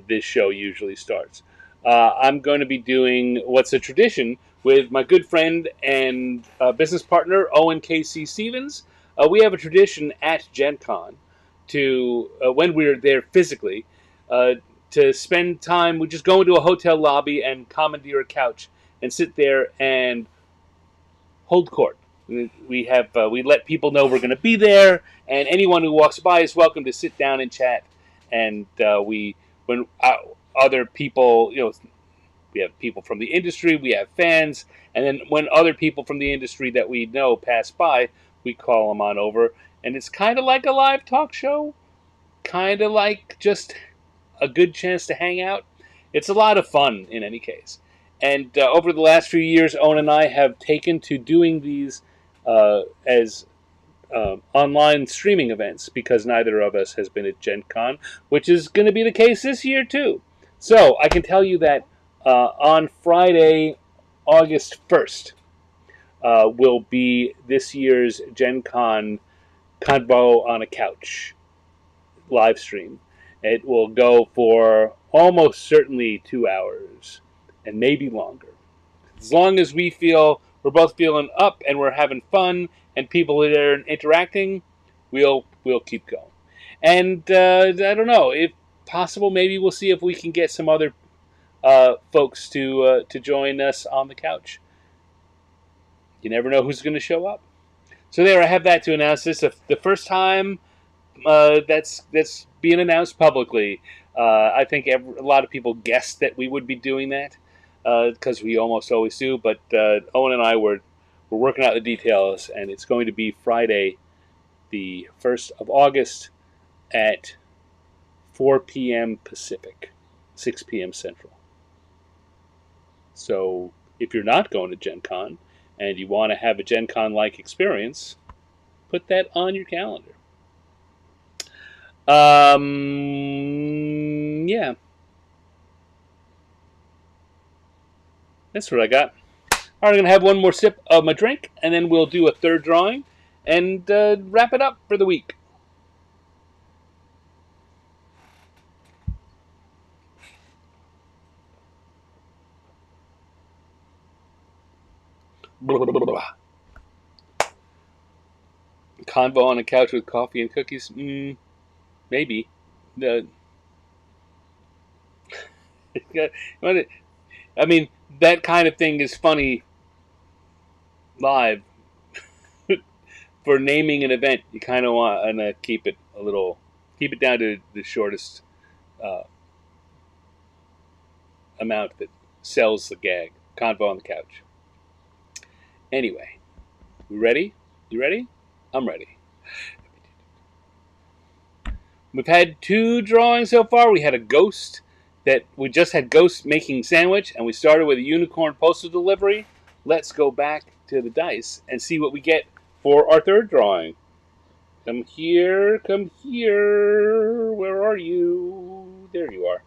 this show usually starts. I'm going to be doing what's a tradition with my good friend and business partner, Owen K.C. Stevens. We have a tradition at Gen Con to, when we're there physically, to spend time. We just go into a hotel lobby and commandeer a couch and sit there and hold court. We let people know we're going to be there, and anyone who walks by is welcome to sit down and chat. And when other people, we have people from the industry, we have fans, and then when other people from the industry that we know pass by, we call them on over, and it's kind of like a live talk show, kind of like just a good chance to hang out. It's a lot of fun in any case. And over the last few years, Owen and I have taken to doing these as online streaming events because neither of us has been at Gen Con, which is going to be the case this year too. So I can tell you that on Friday, August 1st, will be this year's Gen Con Convo on a Couch live stream. It will go for almost certainly 2 hours and maybe longer. As long as we feel we're both feeling up and we're having fun and people are interacting, we'll keep going. And I don't know, if possible, maybe we'll see if we can get some other folks to join us on the couch. You never know who's going to show up. So there, I have that to announce. This the first time that's being announced publicly. I think a lot of people guessed that we would be doing that because we almost always do. But Owen and I were working out the details, and it's going to be Friday, the 1st of August at 4 p.m. Pacific, 6 p.m. Central. So if you're not going to Gen Con and you want to have a Gen Con like experience, put that on your calendar. Yeah, that's what I got. All right, I'm going to have one more sip of my drink, and then we'll do a third drawing and wrap it up for the week. Blah, blah, blah, blah. Convo on a couch with coffee and cookies? Maybe. Uh, I mean, that kind of thing is funny live. For naming an event, you kind of want to keep it down to the shortest uh, amount that sells the gag. Convo on the couch. Anyway, we ready? You ready? I'm ready. We've had two drawings so far. We had a ghost that we just had ghost making sandwich, and we started with a unicorn postal delivery. Let's go back to the dice and see what we get for our third drawing. Come here, come here. Where are you? There you are.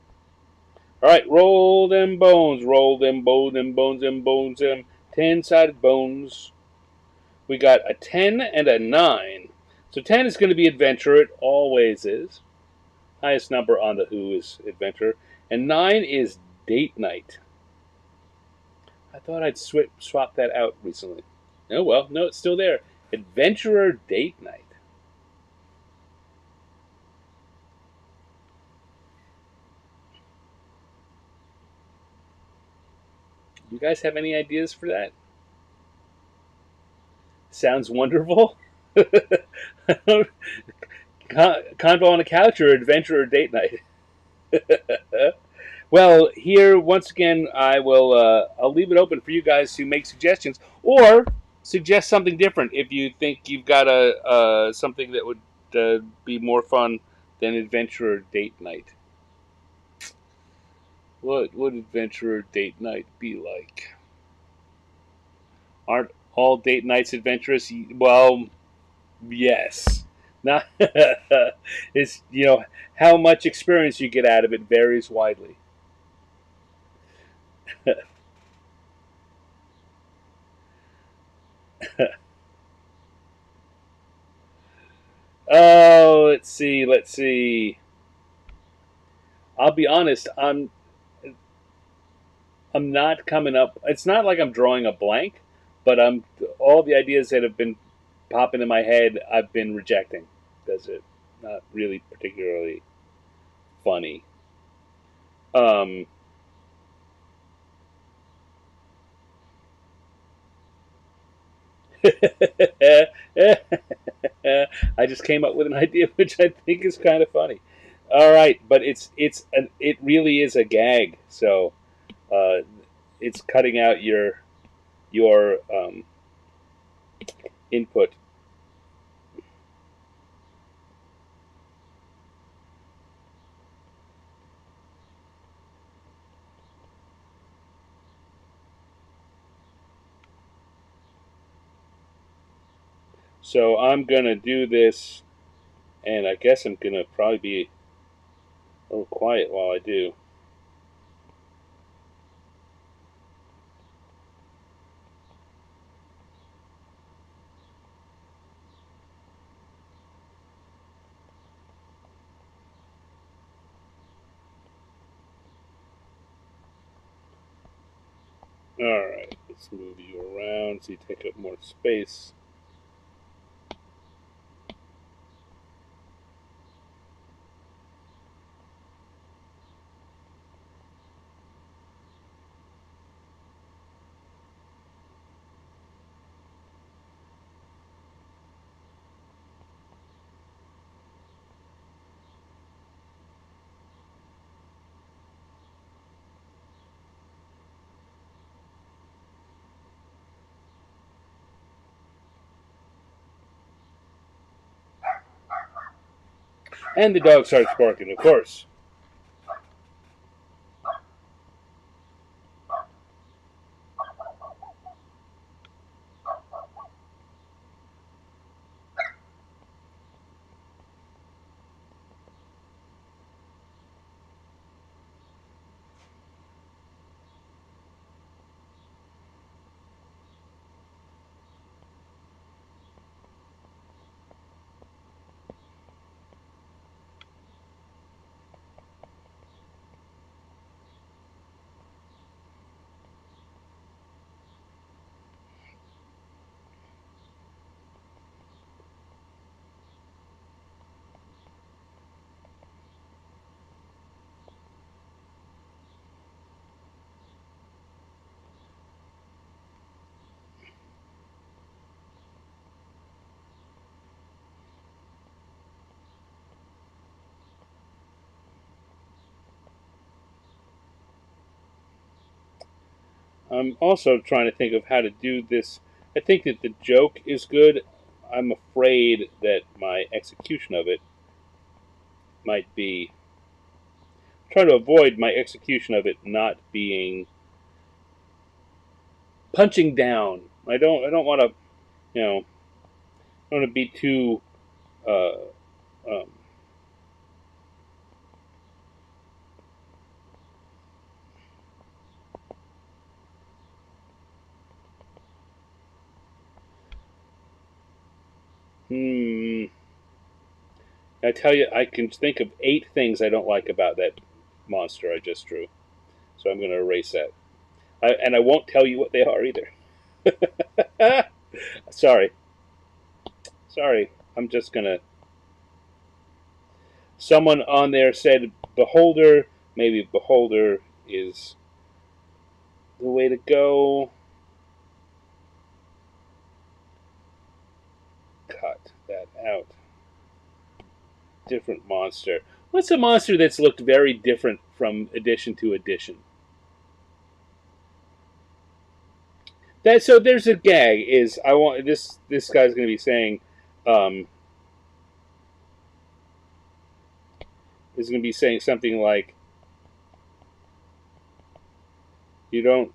All right, roll them bones, them bones, them bones, them 10-sided bones. We got a 10 and a 9. So 10 is going to be adventure. It always is. Highest number on the Who is adventure. And 9 is date night. I thought I'd swap that out recently. Oh, well, no, it's still there. Adventurer date night. You guys have any ideas for that? Sounds wonderful. Convo on a couch or adventurer date night? Well, here once again, I'll leave it open for you guys to make suggestions or suggest something different if you think you've got a something that would be more fun than adventurer date night. What would adventurer date night be like? Aren't all date nights adventurous? Well, yes. Not it's how much experience you get out of it varies widely. Oh, let's see. I'll be honest. I'm not coming up. It's not like I'm drawing a blank, but I'm all the ideas that have been popping in my head. I've been rejecting. That's it. Not really particularly funny. Um, I just came up with an idea which I think is kind of funny. All right, but it really is a gag. So uh, it's cutting out your input. So I'm gonna do this, and I guess I'm gonna probably be a little quiet while I do. All right, let's move you around so you take up more space. And the dog starts barking, of course. I'm also trying to think of how to do this. I think that the joke is good. I'm afraid that my execution of it might be try to avoid my execution of it not being punching down. I don't want to you know I don't want to be too uh, um, hmm. I tell you, I can think of 8 things I don't like about that monster I just drew. So I'm going to erase that. And I won't tell you what they are either. Sorry. Sorry. I'm just going to. Someone on there said Beholder. Maybe Beholder is the way to go. Cut that out. Different monster. What's a monster that's looked very different from edition to edition? That so there's a gag. Is I want this guy's going to be saying, um, is going to be saying something like, "You don't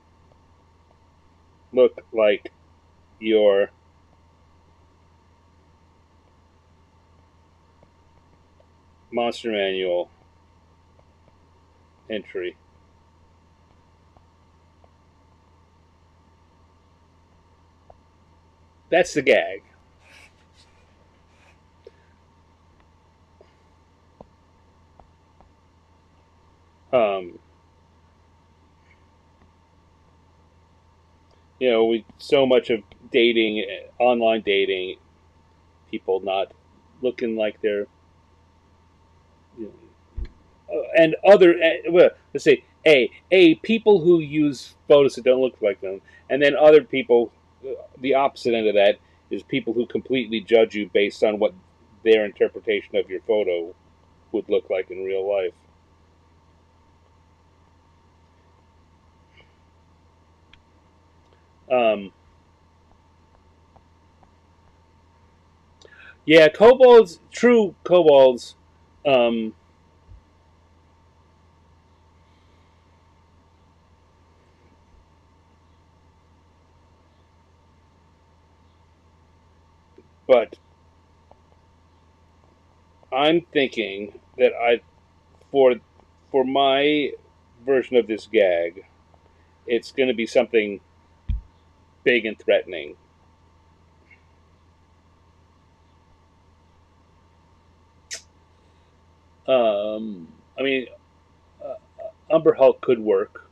look like your Monster Manual entry." That's the gag. Um, we so much of dating, online dating, people not looking like they're, you and other, well, let's say people who use photos that don't look like them, and then other people, the opposite end of that is people who completely judge you based on what their interpretation of your photo would look like in real life. Um, yeah, kobolds, true kobolds. Um, but I'm thinking that for for my version of this gag, it's going to be something big and threatening. I mean, uh, Umber Hulk could work.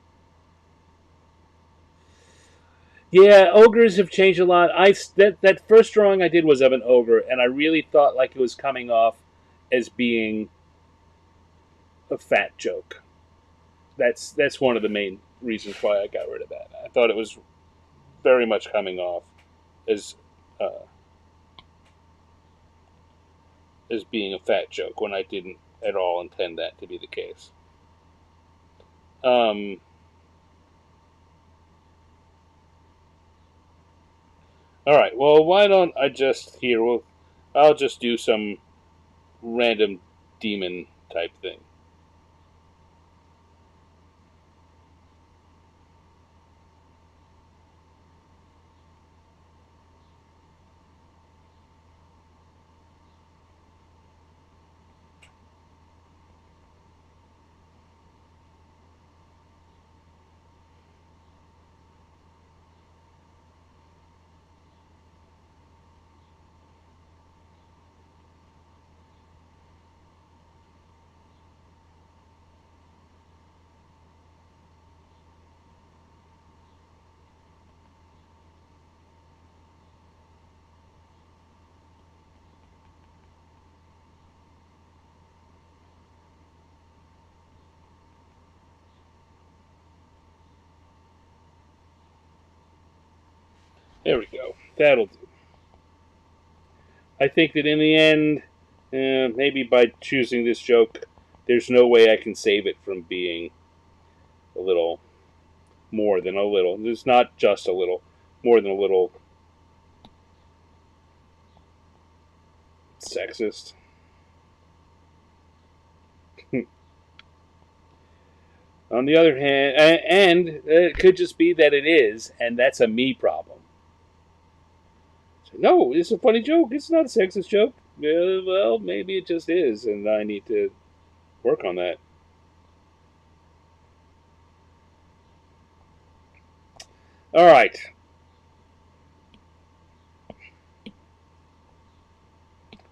Yeah, ogres have changed a lot. That first drawing I did was of an ogre, and I really thought like it was coming off as being a fat joke. That's one of the main reasons why I got rid of that. I thought it was very much coming off as uh, as being a fat joke when I didn't at all intend that to be the case. Um, all right. Well, why don't I just here? I'll just do some random demon type thing. There we go. That'll do. I think that in the end, maybe by choosing this joke, there's no way I can save it from being a little more than a little. It's not just a little, more than a little sexist. On the other hand, and it could just be that it is, and that's a me problem. So, no, it's a funny joke. It's not a sexist joke. Well, maybe it just is, and I need to work on that. All right.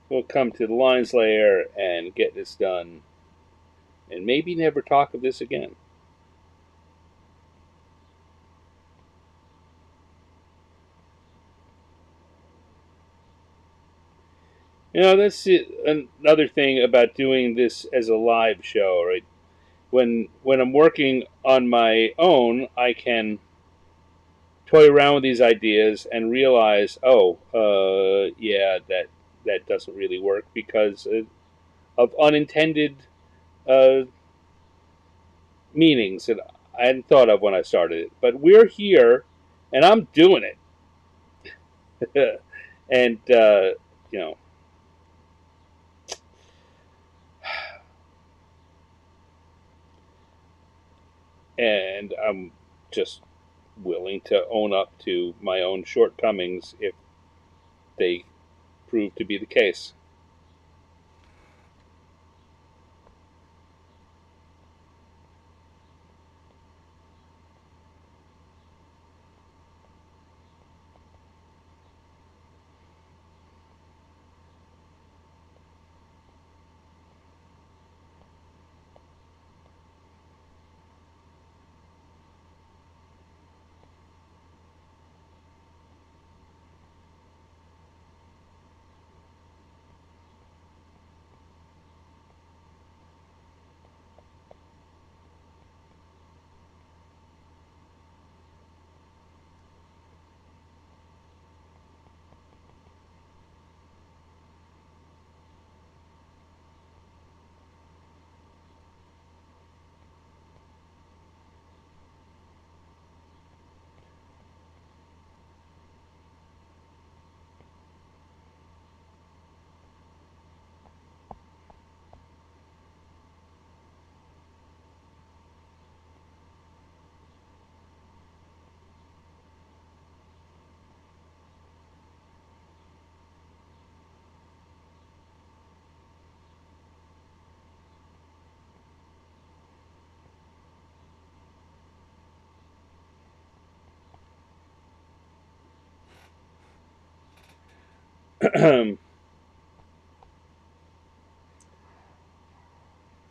We'll come to the lines layer and get this done, and maybe never talk of this again. That's another thing about doing this as a live show, right? When I'm working on my own, I can toy around with these ideas and realize, oh, yeah, that doesn't really work because of unintended uh, meanings that I hadn't thought of when I started it. But we're here, and I'm doing it, and you know, and I'm just willing to own up to my own shortcomings if they prove to be the case.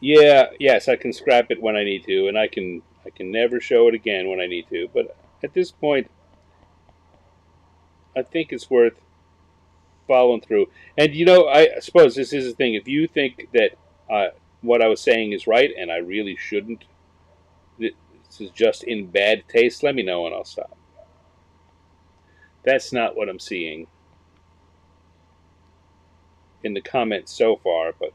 Yeah, yes, I can scrap it when I need to, and I can never show it again when I need to. But at this point, I think it's worth following through. And I suppose this is the thing. If you think that uh, what I was saying is right, and I really shouldn't, this is just in bad taste, let me know and I'll stop. That's not what I'm seeing in the comments so far, but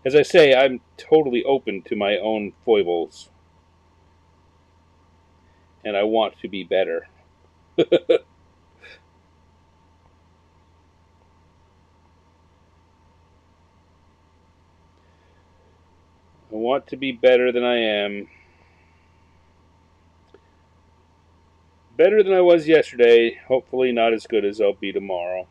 as I say, I'm totally open to my own foibles, and I want to be better. I want to be better than I am. Better than I was yesterday. Hopefully not as good as I'll be tomorrow.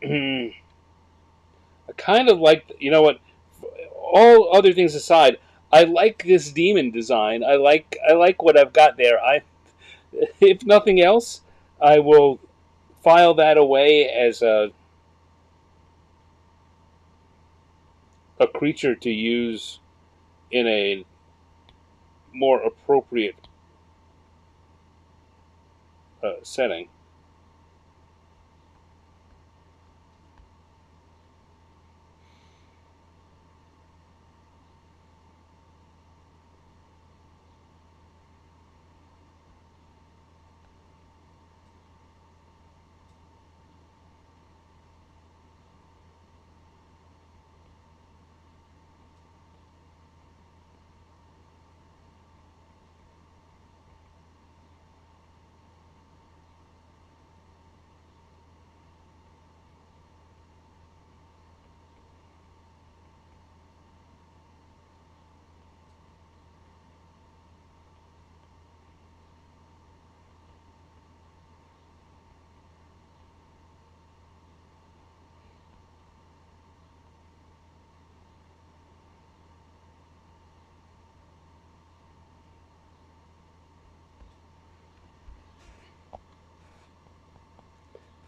I kind of like, you know what? All other things aside, I like this demon design. I like what I've got there. If nothing else, I will file that away as a creature to use in a more appropriate setting.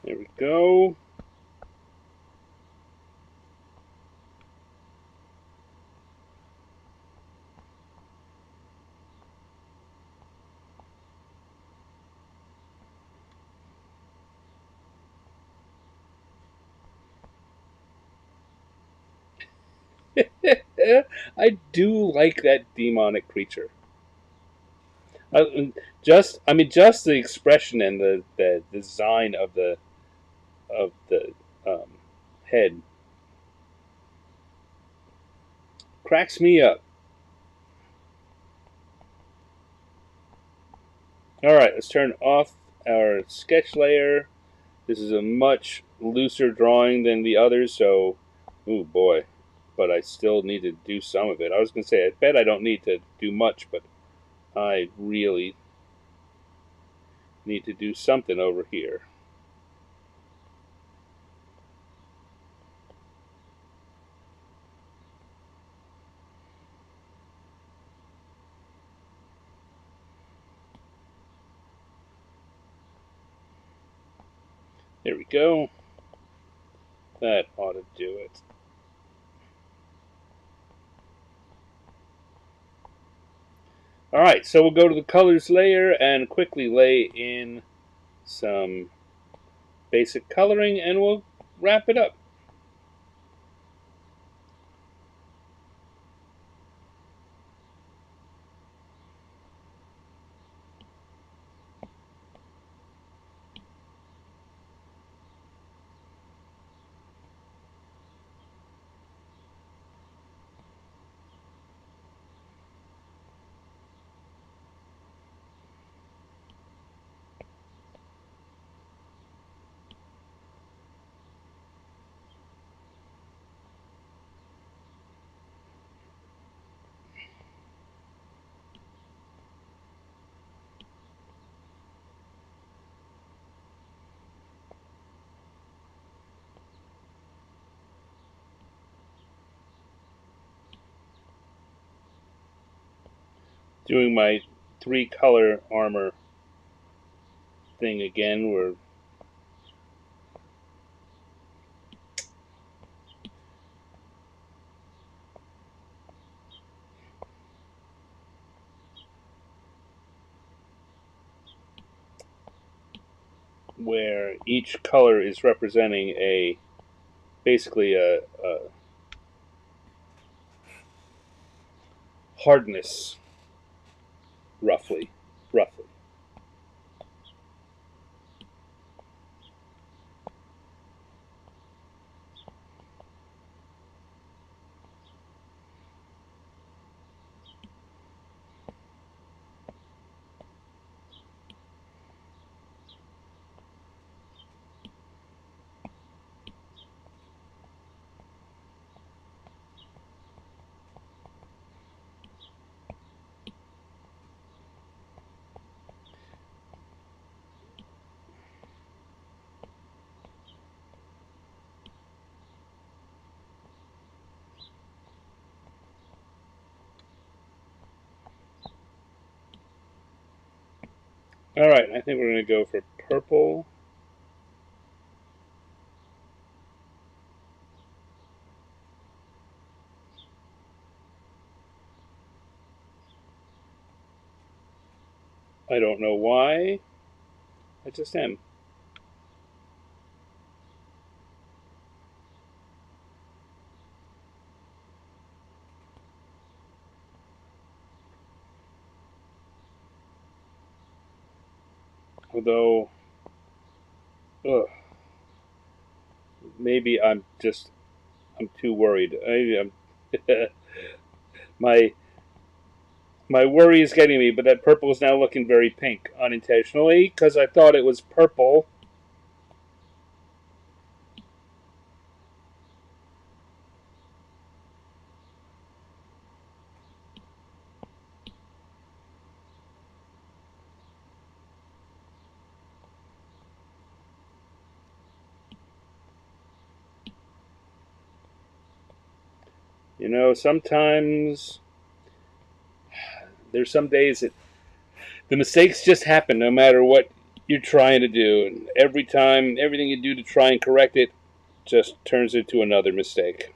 There we go. I do like that demonic creature. Uh, just the expression and the design of the um, head cracks me up. All right, let's turn off our sketch layer. This is a much looser drawing than the others, so, oh boy, but I still need to do some of it. I was going to say, I bet I don't need to do much, but I really need to do something over here. There we go. That ought to do it. Alright, so we'll go to the colors layer and quickly lay in some basic coloring and we'll wrap it up. Doing my 3-color armor thing again, where each color is representing a basically a hardness, roughly. All right, I think we're going to go for purple. I don't know why. I just am. Although, ugh, maybe I'm too worried. my my worry is getting me, but that purple is now looking very pink unintentionally because I thought it was purple. Sometimes there's some days that the mistakes just happen no matter what you're trying to do. And every time, everything you do to try and correct it just turns into another mistake.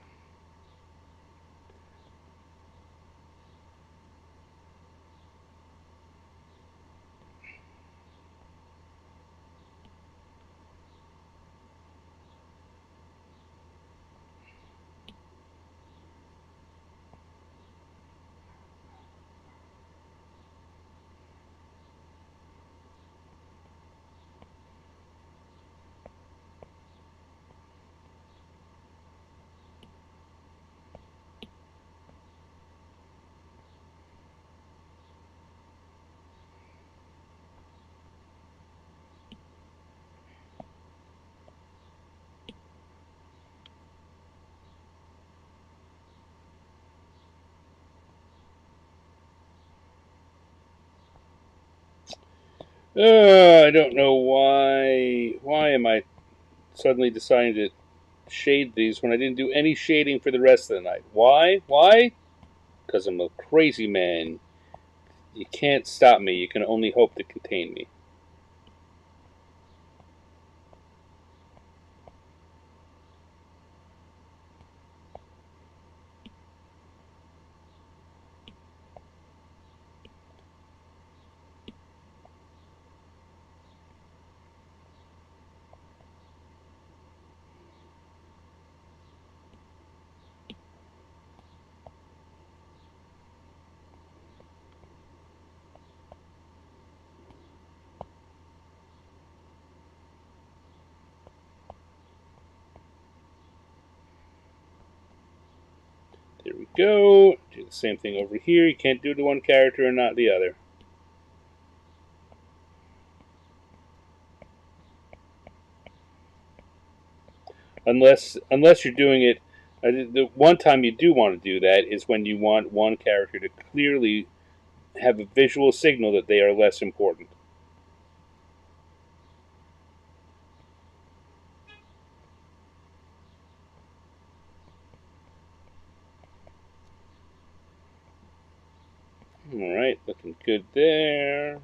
I don't know why. Why am I suddenly deciding to shade these when I didn't do any shading for the rest of the night? Why? Why? Because I'm a crazy man. You can't stop me. You can only hope to contain me. There we go. Do the same thing over here. You can't do the one character and not the other. Unless you're doing it. The one time you do want to do that is when you want one character to clearly have a visual signal that they are less important. All right, looking good there.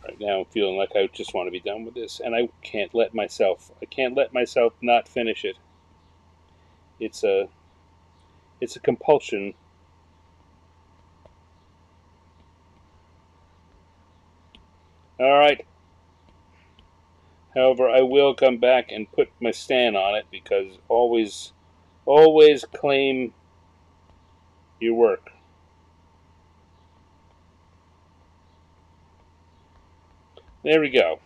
Right now, I'm feeling like I just want to be done with this, and I can't let myself. I can't let myself not finish it. It's a, it's a compulsion. All right. However, I will come back and put my stand on it because always claim your work. There we go.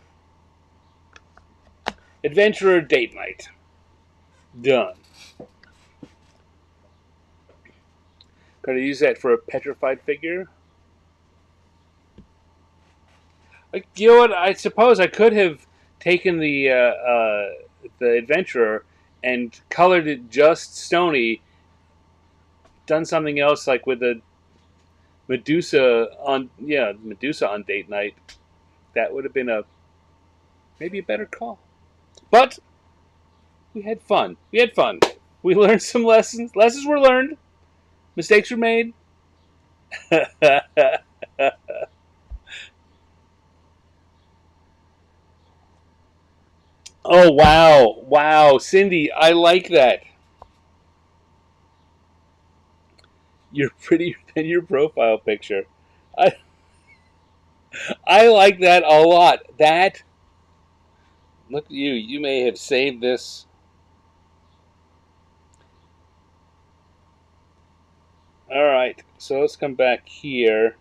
Adventurer date night. Done. Could I use that for a petrified figure? You know what? I suppose I could have taken the adventurer and colored it just stony, done something else like with the Medusa on date night. That would have been a maybe a better call. But we had fun. We had fun. We learned some lessons. Lessons were learned. Mistakes were made. Oh wow, wow, Cindy, I like that. You're prettier than your profile picture. I I like that a lot. That look at you. You may have saved this. All right, so let's come back here.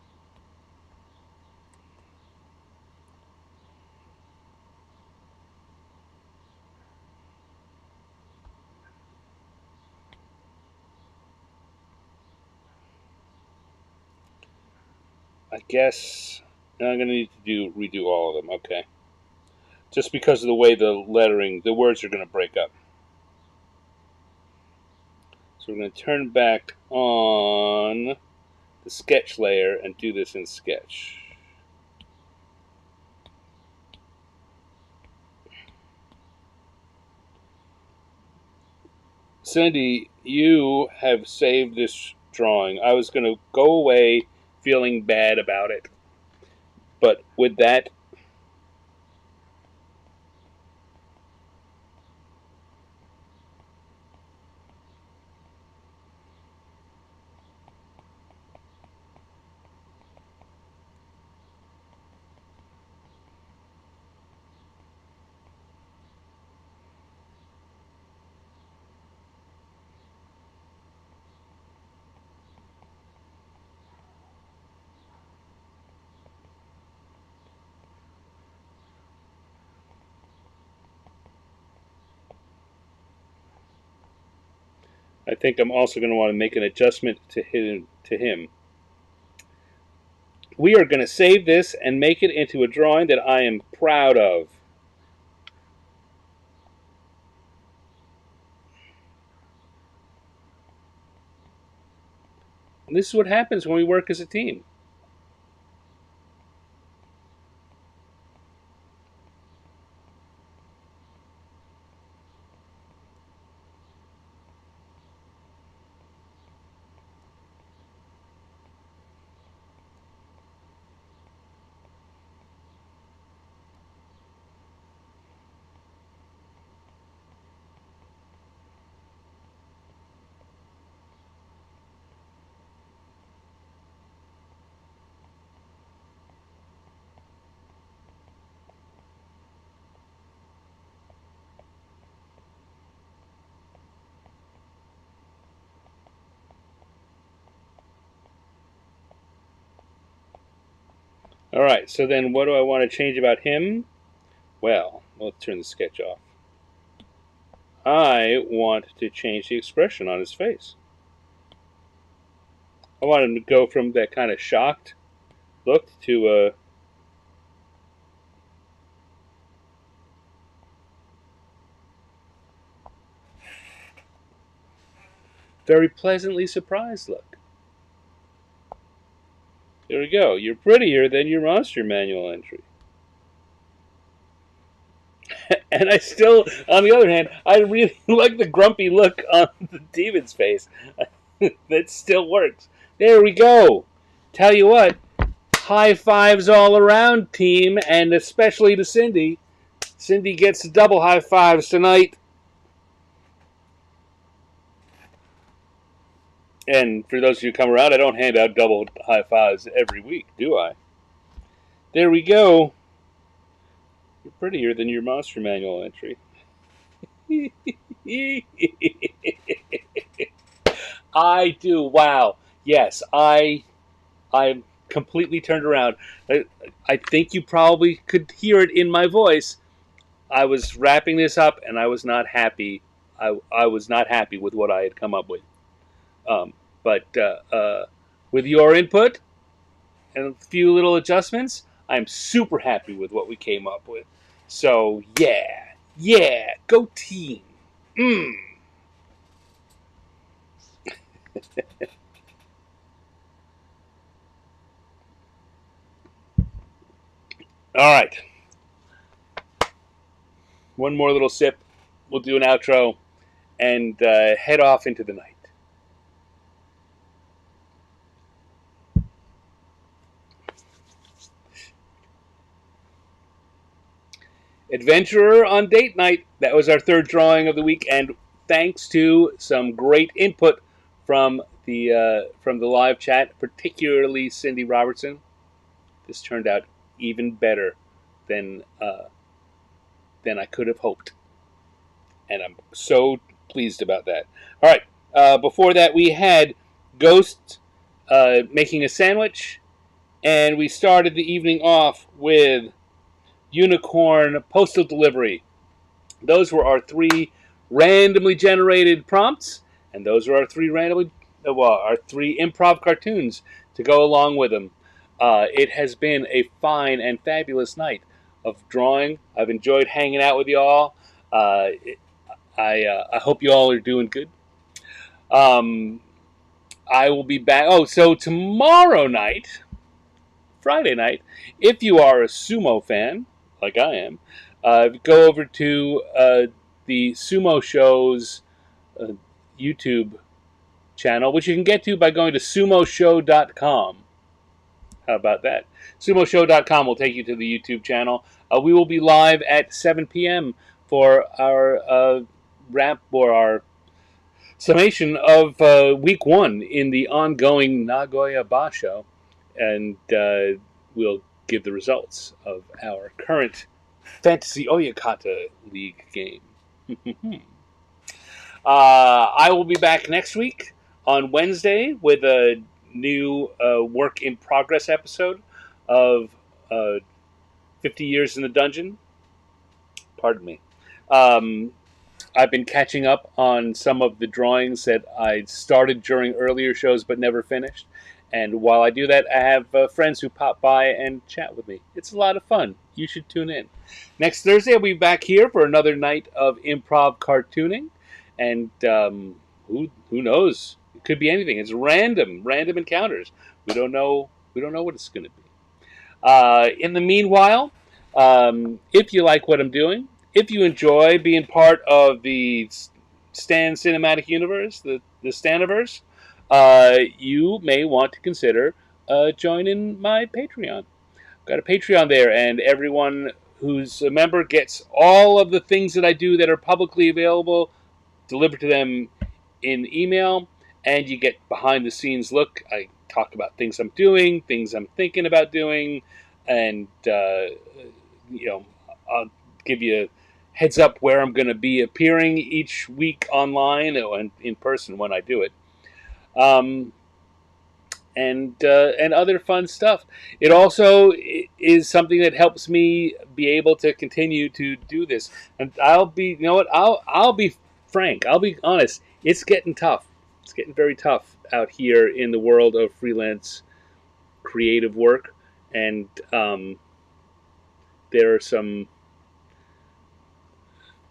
I guess I'm gonna need to redo all of them. Okay, just because of the way the lettering, the words are gonna break up. So we're gonna turn back on the sketch layer and do this in Sketch. Cindy, you have saved this drawing. I was going to go away feeling bad about it. But with that, I think I'm also going to want to make an adjustment to him. We are going to save this and make it into a drawing that I am proud of. And this is what happens when we work as a team. All right, so then what do I want to change about him? Well, let's turn the sketch off. I want to change the expression on his face. I want him to go from that kind of shocked look to very pleasantly surprised look. There we go. You're prettier than your monster manual entry. And I still, on the other hand, I really like the grumpy look on the demon's face. That still works. There we go. Tell you what, high fives all around, team, and especially to Cindy. Cindy gets double high fives tonight. And for those of you who come around, I don't hand out double high fives every week, do I? There we go. You're prettier than your monster manual entry. I do. Wow. Yes, I'm completely turned around. I think you probably could hear it in my voice. I was wrapping this up, and I was not happy. I was not happy with what I had come up with. But with your input and a few little adjustments, I'm super happy with what we came up with. So yeah, go team. Mm. All right, one more little sip. We'll do an outro and head off into the night. Adventurer on date night. That was our third drawing of the week, and thanks to some great input from the live chat, particularly Cindy Robertson, this turned out even better than I could have hoped, and I'm so pleased about that. All right, before that we had Ghost making a sandwich, and we started the evening off with Unicorn Postal Delivery. Those were our three randomly generated prompts, and those are our three improv cartoons to go along with them. It has been a fine and fabulous night of drawing. I've enjoyed hanging out with you all. I hope you all are doing good. I will be back. Oh, so tomorrow night, Friday night, if you are a sumo fan, like I am, go over to the Sumo Show's YouTube channel, which you can get to by going to sumoshow.com. How about that? Sumoshow.com will take you to the YouTube channel. We will be live at 7 p.m. for our wrap or our summation of week one in the ongoing Nagoya Basho, and we'll give the results of our current Fantasy Oyakata League game. I will be back next week on Wednesday with a new work in progress episode of 50 Years in the Dungeon. Pardon me. I've been catching up on some of the drawings that I started during earlier shows but never finished. And while I do that, I have friends who pop by and chat with me. It's a lot of fun. You should tune in. Next Thursday, I'll be back here for another night of improv cartooning. And who knows? It could be anything. It's random encounters. We don't know what it's going to be. In the meanwhile, if you like what I'm doing, if you enjoy being part of the Stan Cinematic Universe, the Staniverse, you may want to consider joining my Patreon. I've got a Patreon there, and everyone who's a member gets all of the things that I do that are publicly available delivered to them in email, and you get behind the scenes look. I talk about things I'm doing, things I'm thinking about doing, and I'll give you a heads up where I'm going to be appearing each week online and in person when I do it. And other fun stuff. It also is something that helps me be able to continue to do this. And I'll be frank. I'll be honest. It's getting tough. It's getting very tough out here in the world of freelance creative work, and there are some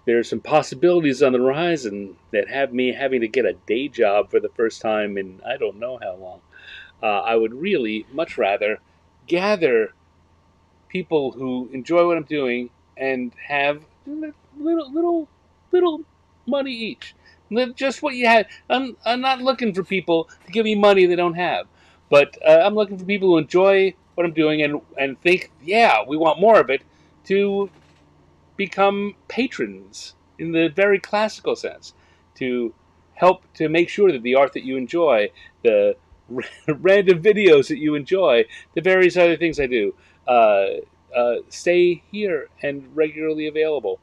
there's some possibilities on the horizon that have me having to get a day job for the first time in I don't know how long. I would really much rather gather people who enjoy what I'm doing and have little money each. Just what you had. I'm not looking for people to give me money they don't have, but I'm looking for people who enjoy what I'm doing and think, yeah, we want more of it, to become patrons in the very classical sense, to help to make sure that the art that you enjoy, the random videos that you enjoy, the various other things I do, stay here and regularly available.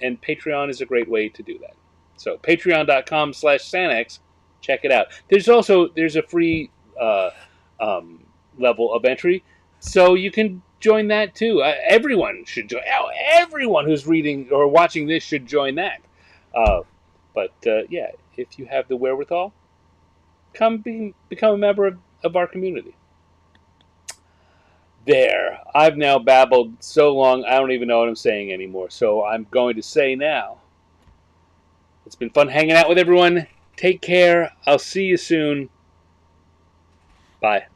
And Patreon is a great way to do that. So patreon.com/Sanex, check it out. There's a free um, level of entry, so you can join that too. Everyone should join. Everyone who's reading or watching this should join that. Uh, but yeah, if you have the wherewithal, become a member of our community. There, I've now babbled so long I don't even know what I'm saying anymore. So I'm going to say now, it's been fun hanging out with everyone. Take care. I'll see you soon. Bye.